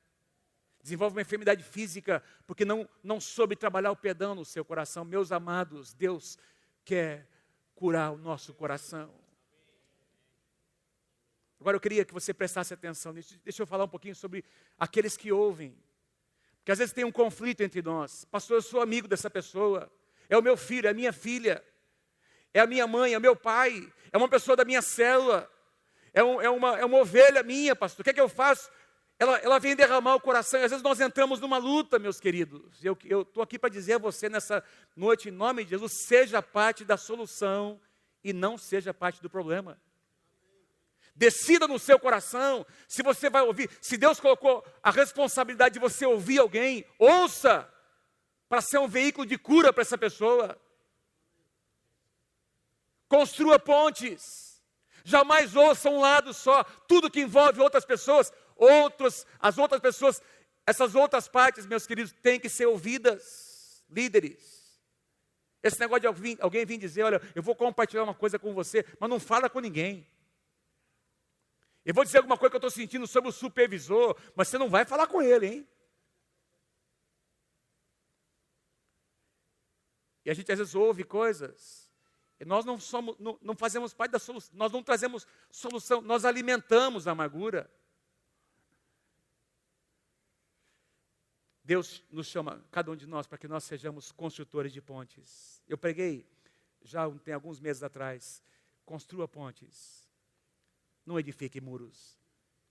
Desenvolve uma enfermidade física, porque não soube trabalhar o perdão no seu coração. Meus amados, Deus quer curar o nosso coração. Agora eu queria que você prestasse atenção nisso. Deixa eu falar um pouquinho sobre aqueles que ouvem. Porque às vezes tem um conflito entre nós. Pastor, eu sou amigo dessa pessoa. É o meu filho, é a minha filha. É a minha mãe, é o meu pai. É uma pessoa da minha célula. É uma ovelha minha, pastor. O que é que eu faço? Ela vem derramar o coração. E às vezes nós entramos numa luta, meus queridos. Eu estou aqui para dizer a você nessa noite, em nome de Jesus, seja parte da solução e não seja parte do problema. Decida no seu coração, se você vai ouvir, se Deus colocou a responsabilidade de você ouvir alguém, ouça, para ser um veículo de cura para essa pessoa. Construa pontes, jamais ouça um lado só, tudo que envolve outras pessoas, as outras pessoas, essas outras partes, meus queridos, têm que ser ouvidas. líderes. Esse negócio de alguém vir dizer, olha, eu vou compartilhar uma coisa com você, mas não fala com ninguém. Eu vou dizer alguma coisa que eu estou sentindo sobre o supervisor, mas você não vai falar com ele, hein? E a gente às vezes ouve coisas, e nós não fazemos parte da solução, nós não trazemos solução, nós alimentamos a amargura. Deus nos chama, cada um de nós, para que nós sejamos construtores de pontes. Eu preguei, já tem alguns meses atrás, construa pontes. Não edifique muros,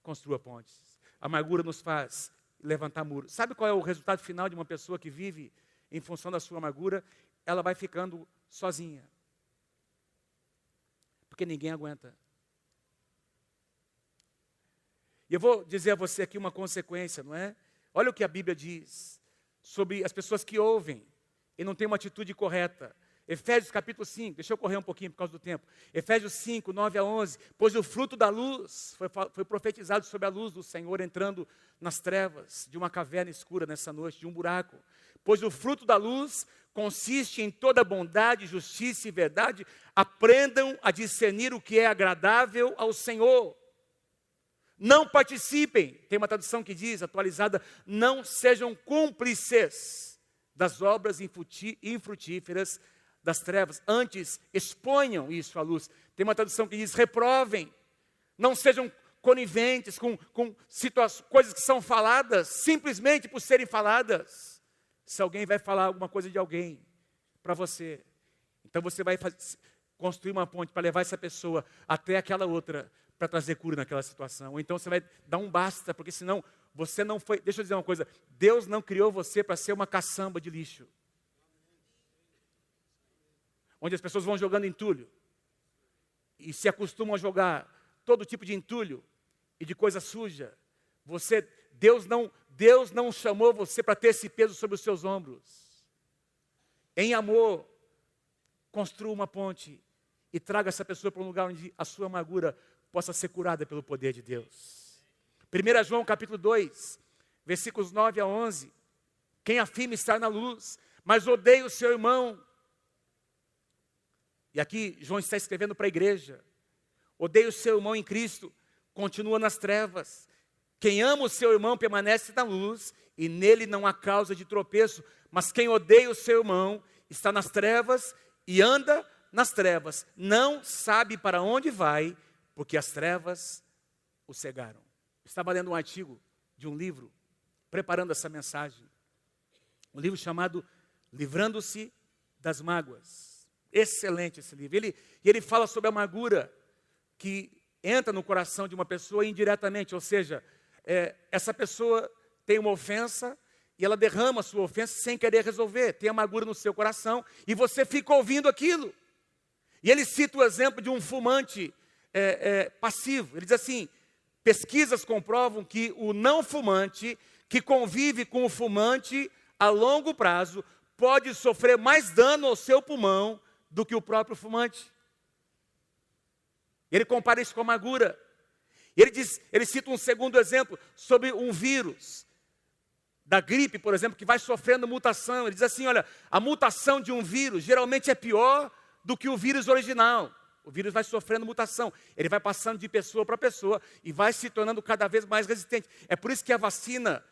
construa pontes. A amargura nos faz levantar muros. Sabe qual é o resultado final de uma pessoa que vive em função da sua amargura? Ela vai ficando sozinha. Porque ninguém aguenta. E eu vou dizer a você aqui uma consequência, não é? Olha o que a Bíblia diz sobre as pessoas que ouvem e não têm uma atitude correta. Efésios capítulo 5, deixa eu correr um pouquinho por causa do tempo. Efésios 5, 9 a 11. Pois o fruto da luz foi profetizado sobre a luz do Senhor entrando nas trevas de uma caverna escura nessa noite, de um buraco. Pois o fruto da luz consiste em toda bondade, justiça e verdade. Aprendam a discernir o que é agradável ao Senhor. Não participem, tem uma tradução que diz, atualizada, não sejam cúmplices das obras infrutíferas das trevas. Antes, exponham isso à luz. Tem uma tradução que diz, reprovem. Não sejam coniventes com coisas que são faladas, simplesmente por serem faladas. Se alguém vai falar alguma coisa de alguém para você, então você vai construir uma ponte para levar essa pessoa até aquela outra, para trazer cura naquela situação. Ou então você vai dar um basta, porque senão você não foi... Deixa eu dizer uma coisa, Deus não criou você para ser uma caçamba de lixo. Onde as pessoas vão jogando entulho. E se acostumam a jogar todo tipo de entulho e de coisa suja. Deus não chamou você para ter esse peso sobre os seus ombros. Em amor, construa uma ponte e traga essa pessoa para um lugar onde a sua amargura possa ser curada pelo poder de Deus. 1 João capítulo 2, versículos 9 a 11. Quem afirma estar na luz, mas odeia o seu irmão. E aqui João está escrevendo para a igreja. Odeia o seu irmão em Cristo, continua nas trevas. Quem ama o seu irmão permanece na luz, e nele não há causa de tropeço. Mas quem odeia o seu irmão está nas trevas e anda nas trevas. Não sabe para onde vai, porque as trevas o cegaram. Estava lendo um artigo de um livro, preparando essa mensagem. Um livro chamado Livrando-se das Mágoas. Excelente esse livro. Ele fala sobre a amargura que entra no coração de uma pessoa indiretamente. Ou seja, essa pessoa tem uma ofensa e ela derrama a sua ofensa sem querer resolver. Tem amargura no seu coração e você fica ouvindo aquilo. E ele cita o exemplo de um fumante passivo. Ele diz assim, pesquisas comprovam que o não fumante que convive com o fumante a longo prazo pode sofrer mais dano ao seu pulmão do que o próprio fumante. Ele compara isso com a amargura. Ele cita um segundo exemplo sobre um vírus da gripe, por exemplo, que vai sofrendo mutação. Ele diz assim, olha, a mutação de um vírus geralmente é pior do que o vírus original. O vírus vai sofrendo mutação, ele vai passando de pessoa para pessoa e vai se tornando cada vez mais resistente. É por isso que a vacina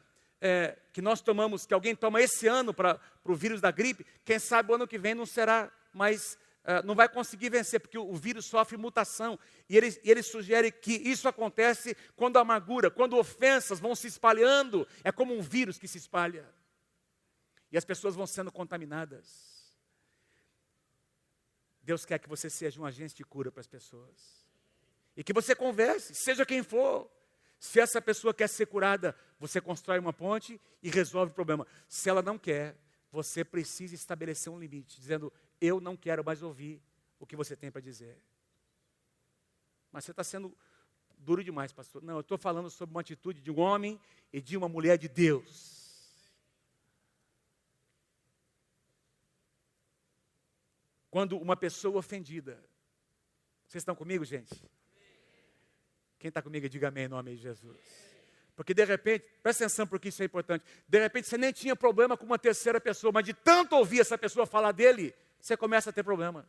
que nós tomamos, que alguém toma esse ano para o vírus da gripe, quem sabe o ano que vem não será mais, não vai conseguir vencer, porque o vírus sofre mutação. E ele sugere que isso acontece quando a amargura, quando ofensas vão se espalhando, é como um vírus que se espalha. E as pessoas vão sendo contaminadas. Deus quer que você seja um agente de cura para as pessoas. E que você converse, seja quem for. Se essa pessoa quer ser curada, você constrói uma ponte e resolve o problema. Se ela não quer, você precisa estabelecer um limite, dizendo, eu não quero mais ouvir o que você tem para dizer. Mas você está sendo duro demais, pastor. Não, eu estou falando sobre uma atitude de um homem e de uma mulher de Deus. Quando uma pessoa ofendida, vocês estão comigo, gente? Quem está comigo, diga amém em nome de Jesus. Porque de repente, presta atenção porque isso é importante, de repente você nem tinha problema com uma terceira pessoa, mas de tanto ouvir essa pessoa falar dele, você começa a ter problema.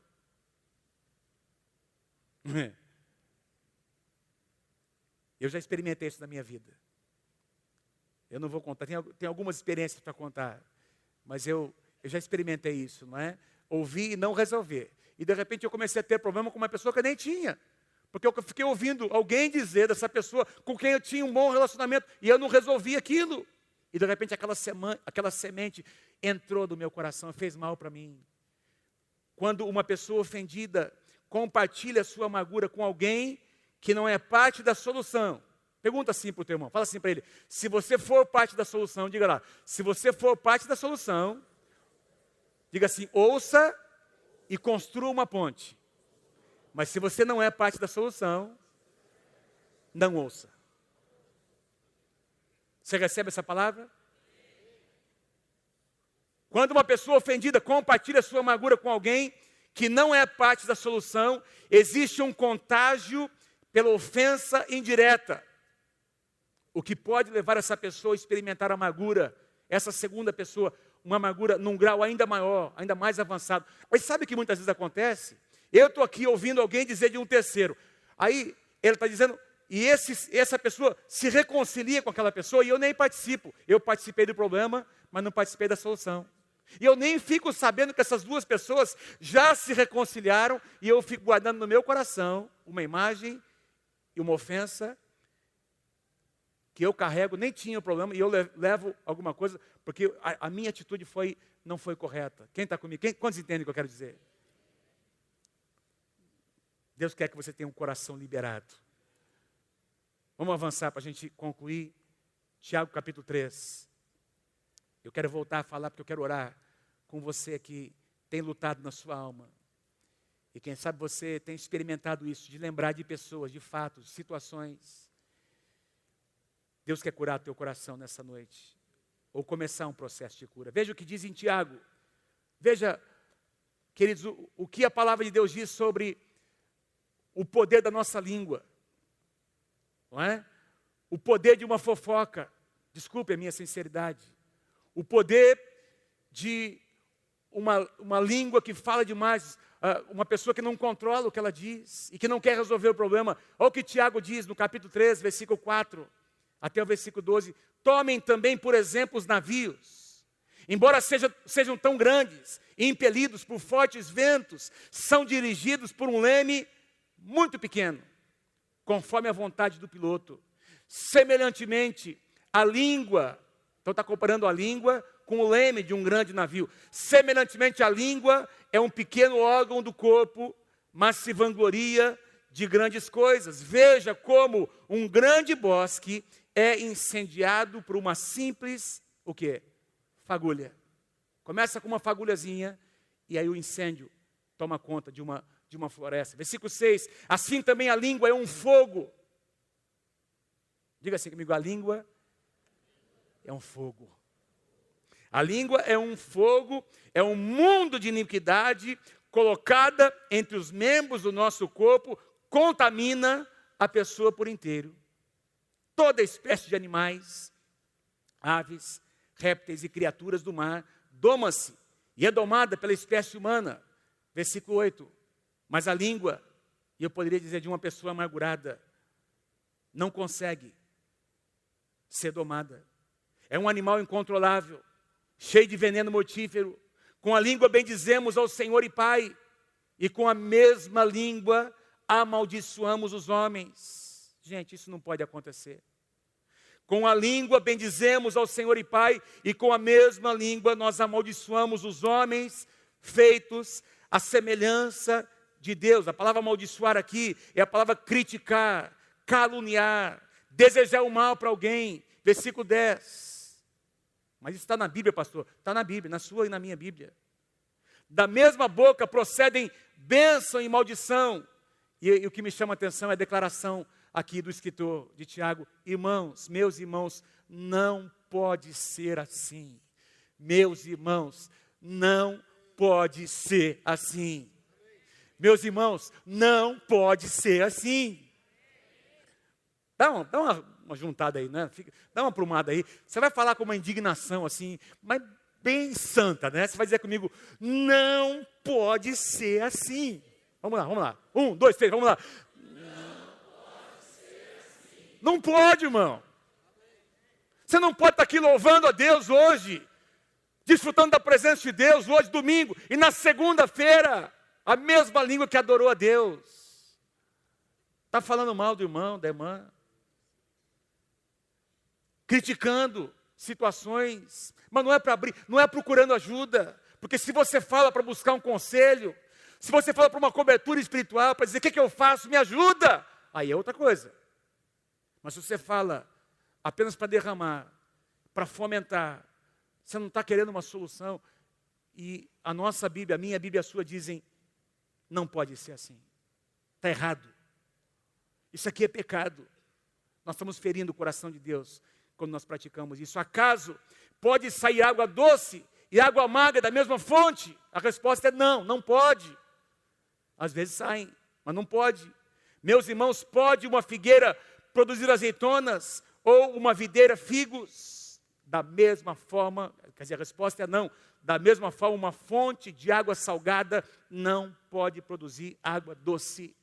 Eu já experimentei isso na minha vida. Eu não vou contar, tem algumas experiências para contar, mas eu já experimentei isso, não é? Ouvir e não resolver. E de repente eu comecei a ter problema com uma pessoa que eu nem tinha. Porque eu fiquei ouvindo alguém dizer dessa pessoa com quem eu tinha um bom relacionamento e eu não resolvi aquilo. E de repente aquela semente entrou no meu coração e fez mal para mim. Quando uma pessoa ofendida compartilha a sua amargura com alguém que não é parte da solução. Pergunta assim para o teu irmão, fala assim para ele: se você for parte da solução, diga lá, se você for parte da solução, diga assim, ouça e construa uma ponte. Mas se você não é parte da solução, não ouça. Você recebe essa palavra? Quando uma pessoa ofendida compartilha a sua amargura com alguém que não é parte da solução, existe um contágio pela ofensa indireta. O que pode levar essa pessoa a experimentar amargura, essa segunda pessoa, uma amargura num grau ainda maior, ainda mais avançado. Mas sabe o que muitas vezes acontece? Eu estou aqui ouvindo alguém dizer de um terceiro. Aí ele está dizendo, e essa pessoa se reconcilia com aquela pessoa e eu nem participo. Eu participei do problema, mas não participei da solução. E eu nem fico sabendo que essas duas pessoas já se reconciliaram e eu fico guardando no meu coração uma imagem e uma ofensa que eu carrego, nem tinha problema, e eu levo alguma coisa, porque a minha atitude não foi correta. Quem está comigo? Quantos entendem o que eu quero dizer? Deus quer que você tenha um coração liberado. Vamos avançar para a gente concluir. Tiago capítulo 3. Eu quero voltar a falar porque eu quero orar com você que tem lutado na sua alma. E quem sabe você tem experimentado isso, de lembrar de pessoas, de fatos, de situações. Deus quer curar teu coração nessa noite. Ou começar um processo de cura. Veja o que diz em Tiago. Veja, queridos, o que a palavra de Deus diz sobre o poder da nossa língua. Não é? O poder de uma fofoca. Desculpe a minha sinceridade. O poder de uma língua que fala demais. Uma pessoa que não controla o que ela diz e que não quer resolver o problema. Olha o que Tiago diz no capítulo 3, versículo 4. Até o versículo 12, tomem também por exemplo os navios. Embora sejam tão grandes e impelidos por fortes ventos, são dirigidos por um leme muito pequeno, conforme a vontade do piloto. Semelhantemente, a língua, então está comparando a língua com o leme de um grande navio. Semelhantemente, a língua é um pequeno órgão do corpo, mas se vangloria de grandes coisas. Veja como um grande bosque é incendiado por uma simples, o quê? Fagulha. Começa com uma fagulhazinha e aí o incêndio toma conta de uma floresta. Versículo 6, assim também a língua é um fogo. Diga assim comigo, a língua é um fogo. A língua é um fogo, é um mundo de iniquidade colocada entre os membros do nosso corpo, contamina a pessoa por inteiro. Toda espécie de animais, aves, répteis e criaturas do mar doma-se e é domada pela espécie humana. Versículo 8. Mas a língua, e eu poderia dizer de uma pessoa amargurada, não consegue ser domada. É um animal incontrolável, cheio de veneno mortífero. Com a língua bendizemos ao Senhor e Pai, e com a mesma língua amaldiçoamos os homens. Gente, isso não pode acontecer. Com a língua bendizemos ao Senhor e Pai, e com a mesma língua nós amaldiçoamos os homens feitos à semelhança de Deus. A palavra amaldiçoar aqui é a palavra criticar, caluniar, desejar o mal para alguém. Versículo 10. Mas isso está na Bíblia, pastor? Está na Bíblia, na sua e na minha Bíblia. Da mesma boca procedem bênção e maldição. E o que me chama a atenção é a declaração aqui do escritor de Tiago: irmãos, meus irmãos, não pode ser assim. Meus irmãos, não pode ser assim. Meus irmãos, não pode ser assim. Dá uma juntada aí, né? Dá uma aprumada aí. Você vai falar com uma indignação assim, mas bem santa, né? Você vai dizer comigo, não pode ser assim. Vamos lá, vamos lá. 1, 2, 3, vamos lá. Não pode, irmão. Você não pode estar aqui louvando a Deus hoje, desfrutando da presença de Deus hoje, domingo, e na segunda-feira, a mesma língua que adorou a Deus. Está falando mal do irmão, da irmã. Criticando situações, mas não é para abrir, não é procurando ajuda, porque se você fala para buscar um conselho, se você fala para uma cobertura espiritual, para dizer o que eu faço, me ajuda, aí é outra coisa. Mas se você fala apenas para derramar, para fomentar, você não está querendo uma solução, e a nossa Bíblia, a minha Bíblia e a sua dizem, não pode ser assim, está errado, isso aqui é pecado, nós estamos ferindo o coração de Deus, quando nós praticamos isso. Acaso pode sair água doce e água amarga da mesma fonte? A resposta é não, não pode. Às vezes saem, mas não pode. Meus irmãos, pode uma figueira produzir azeitonas ou uma videira figos? Da mesma forma, quer dizer, a resposta é não. Da mesma forma, uma fonte de água salgada não pode produzir água doce.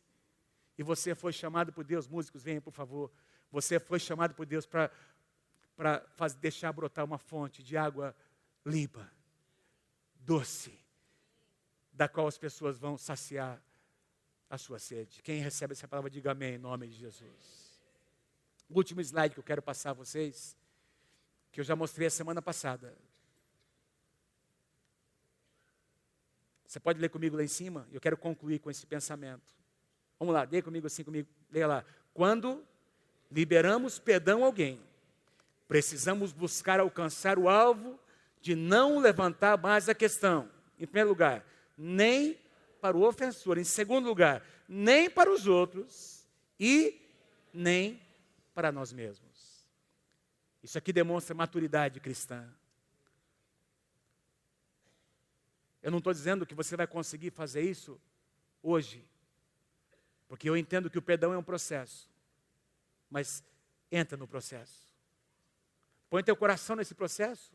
E você foi chamado por Deus, músicos, venham por favor. Você foi chamado por Deus para deixar brotar uma fonte de água limpa, doce, da qual as pessoas vão saciar a sua sede. Quem recebe essa palavra, diga amém, em nome de Jesus. O último slide que eu quero passar a vocês, que eu já mostrei a semana passada. Você pode ler comigo lá em cima? Eu quero concluir com esse pensamento. Vamos lá, leia comigo assim, comigo. Leia lá. Quando liberamos perdão a alguém, precisamos buscar alcançar o alvo de não levantar mais a questão. Em primeiro lugar, nem para o ofensor. Em segundo lugar, nem para os outros e nem para nós mesmos. Isso aqui demonstra maturidade cristã. Eu não estou dizendo que você vai conseguir fazer isso hoje, porque eu entendo que o perdão é um processo, mas entra no processo. Põe teu coração nesse processo.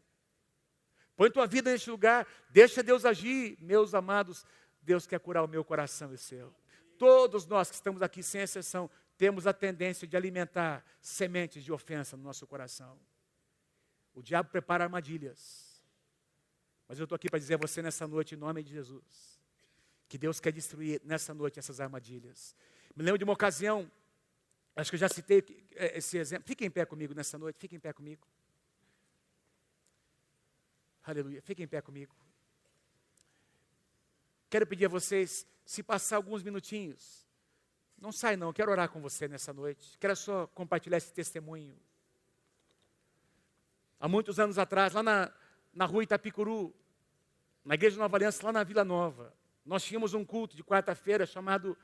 Põe tua vida nesse lugar. Deixa Deus agir. Meus amados, Deus quer curar o meu coração e o seu. Todos nós que estamos aqui, sem exceção, temos a tendência de alimentar sementes de ofensa no nosso coração. O diabo prepara armadilhas. Mas eu estou aqui para dizer a você nessa noite, em nome de Jesus, que Deus quer destruir nessa noite essas armadilhas. Me lembro de uma ocasião, acho que eu já citei esse exemplo. Fiquem em pé comigo nessa noite, fiquem em pé comigo. Aleluia, fiquem em pé comigo. Quero pedir a vocês, se passar alguns minutinhos, não sai não, quero orar com você nessa noite. Quero só compartilhar esse testemunho. Há muitos anos atrás, lá na rua Itapicuru, na Igreja Nova Aliança, lá na Vila Nova, nós tínhamos um culto de quarta-feira chamado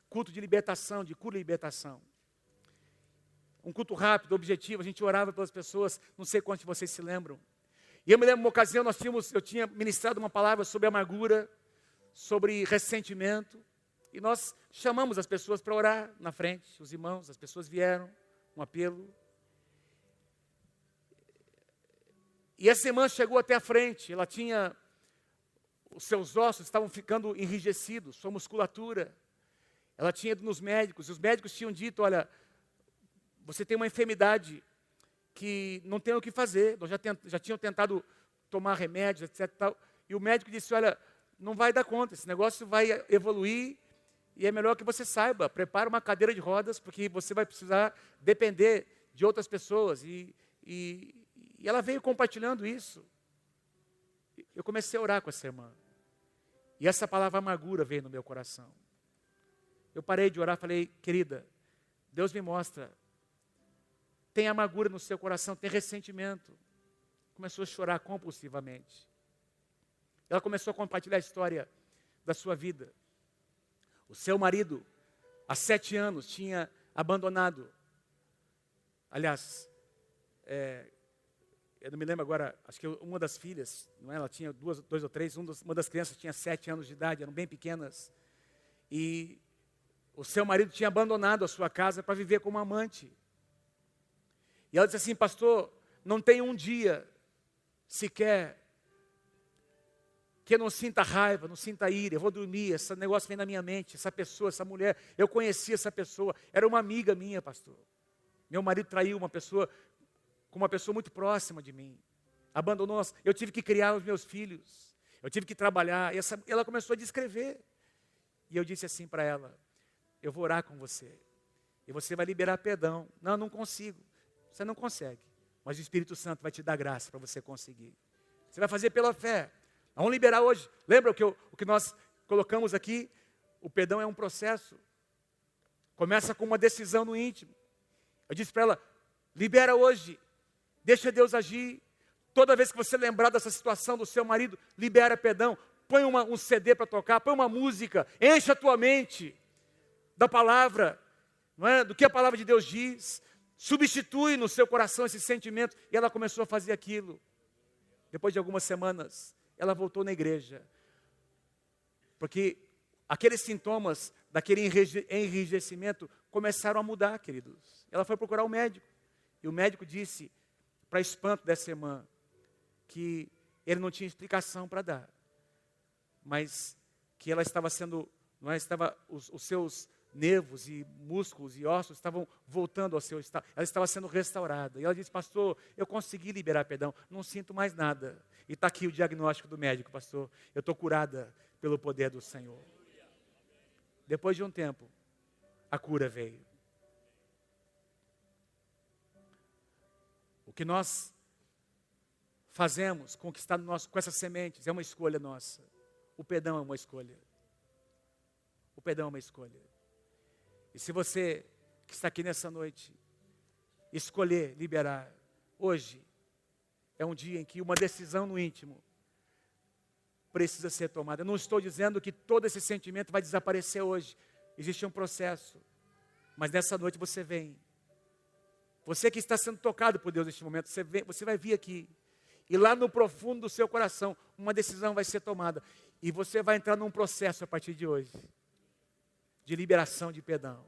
culto de libertação, de cura e libertação. Um culto rápido, objetivo, a gente orava pelas pessoas, não sei quantos de vocês se lembram. E eu me lembro de uma ocasião, eu tinha ministrado uma palavra sobre amargura, sobre ressentimento, e nós chamamos as pessoas para orar na frente, os irmãos, as pessoas vieram, um apelo. E essa irmã chegou até a frente, ela tinha, os seus ossos estavam ficando enrijecidos, sua musculatura. Ela tinha ido nos médicos, e os médicos tinham dito, olha, você tem uma enfermidade que não tem o que fazer. Nós já tinham tentado tomar remédios, etc. Tal, e o médico disse, olha, não vai dar conta, esse negócio vai evoluir, e é melhor que você saiba, prepara uma cadeira de rodas, porque você vai precisar depender de outras pessoas. E ela veio compartilhando isso. Eu comecei a orar com essa irmã. E essa palavra amargura veio no meu coração. Eu parei de orar e falei, querida, Deus me mostra, tem amargura no seu coração, tem ressentimento. Começou a chorar compulsivamente. Ela começou a compartilhar a história da sua vida. O seu marido, há 7 anos, tinha abandonado. Aliás, eu não me lembro agora, acho que uma das filhas, não é? Ela tinha 2 ou 3, uma das crianças tinha 7 anos de idade, eram bem pequenas. E o seu marido tinha abandonado a sua casa para viver como amante. E ela disse assim: pastor, não tem um dia sequer que eu não sinta raiva, não sinta ira, eu vou dormir, esse negócio vem na minha mente, essa pessoa, essa mulher, eu conheci essa pessoa, era uma amiga minha, pastor. Meu marido traiu uma pessoa, com uma pessoa muito próxima de mim, abandonou, eu tive que criar os meus filhos, eu tive que trabalhar, e ela começou a descrever. E eu disse assim para ela: eu vou orar com você, e você vai liberar perdão. Não, não consigo. Você não consegue, mas o Espírito Santo vai te dar graça para você conseguir. Você vai fazer pela fé. Vamos liberar hoje. Lembra o que nós colocamos aqui? O perdão é um processo. Começa com uma decisão no íntimo. Eu disse para ela: libera hoje. Deixa Deus agir. Toda vez que você lembrar dessa situação do seu marido, libera perdão. Põe um CD para tocar, põe uma música. Enche a tua mente da palavra, não é? Do que a palavra de Deus diz. Substitui no seu coração esse sentimento. E ela começou a fazer aquilo. Depois de algumas semanas, ela voltou na igreja, porque aqueles sintomas daquele enrijecimento começaram a mudar, queridos. Ela foi procurar o médico, e o médico disse, para espanto dessa irmã, que ele não tinha explicação para dar, mas que ela estava sendo, os seus nervos e músculos e ossos estavam voltando ao seu estado, ela estava sendo restaurada. E ela disse: pastor, eu consegui liberar perdão, não sinto mais nada. E está aqui o diagnóstico do médico: pastor, eu estou curada pelo poder do Senhor. Depois de um tempo, a cura veio. O que nós fazemos com o que está no nosso, com essas sementes, é uma escolha nossa. O perdão é uma escolha. O perdão é uma escolha. E se você que está aqui nessa noite escolher liberar, hoje é um dia em que uma decisão no íntimo precisa ser tomada. Eu não estou dizendo que todo esse sentimento vai desaparecer hoje. Existe um processo. Mas nessa noite você vem. Você que está sendo tocado por Deus neste momento, você vai vir aqui. E lá no profundo do seu coração, uma decisão vai ser tomada. E você vai entrar num processo a partir de hoje, de liberação de perdão.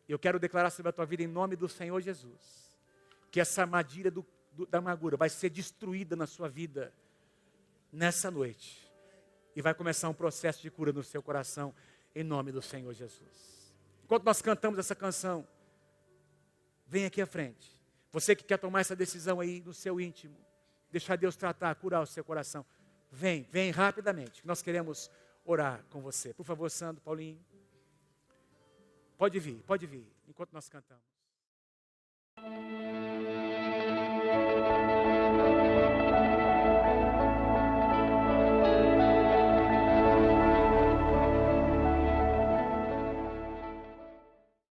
Eu quero declarar sobre a tua vida, em nome do Senhor Jesus, que essa armadilha da amargura vai ser destruída na sua vida, nessa noite. E vai começar um processo de cura no seu coração, em nome do Senhor Jesus. Enquanto nós cantamos essa canção, vem aqui à frente. Você que quer tomar essa decisão aí no seu íntimo, deixar Deus tratar, curar o seu coração. Vem rapidamente. Nós queremos orar com você. Por favor, Sandro, Paulinho. Pode vir, enquanto nós cantamos.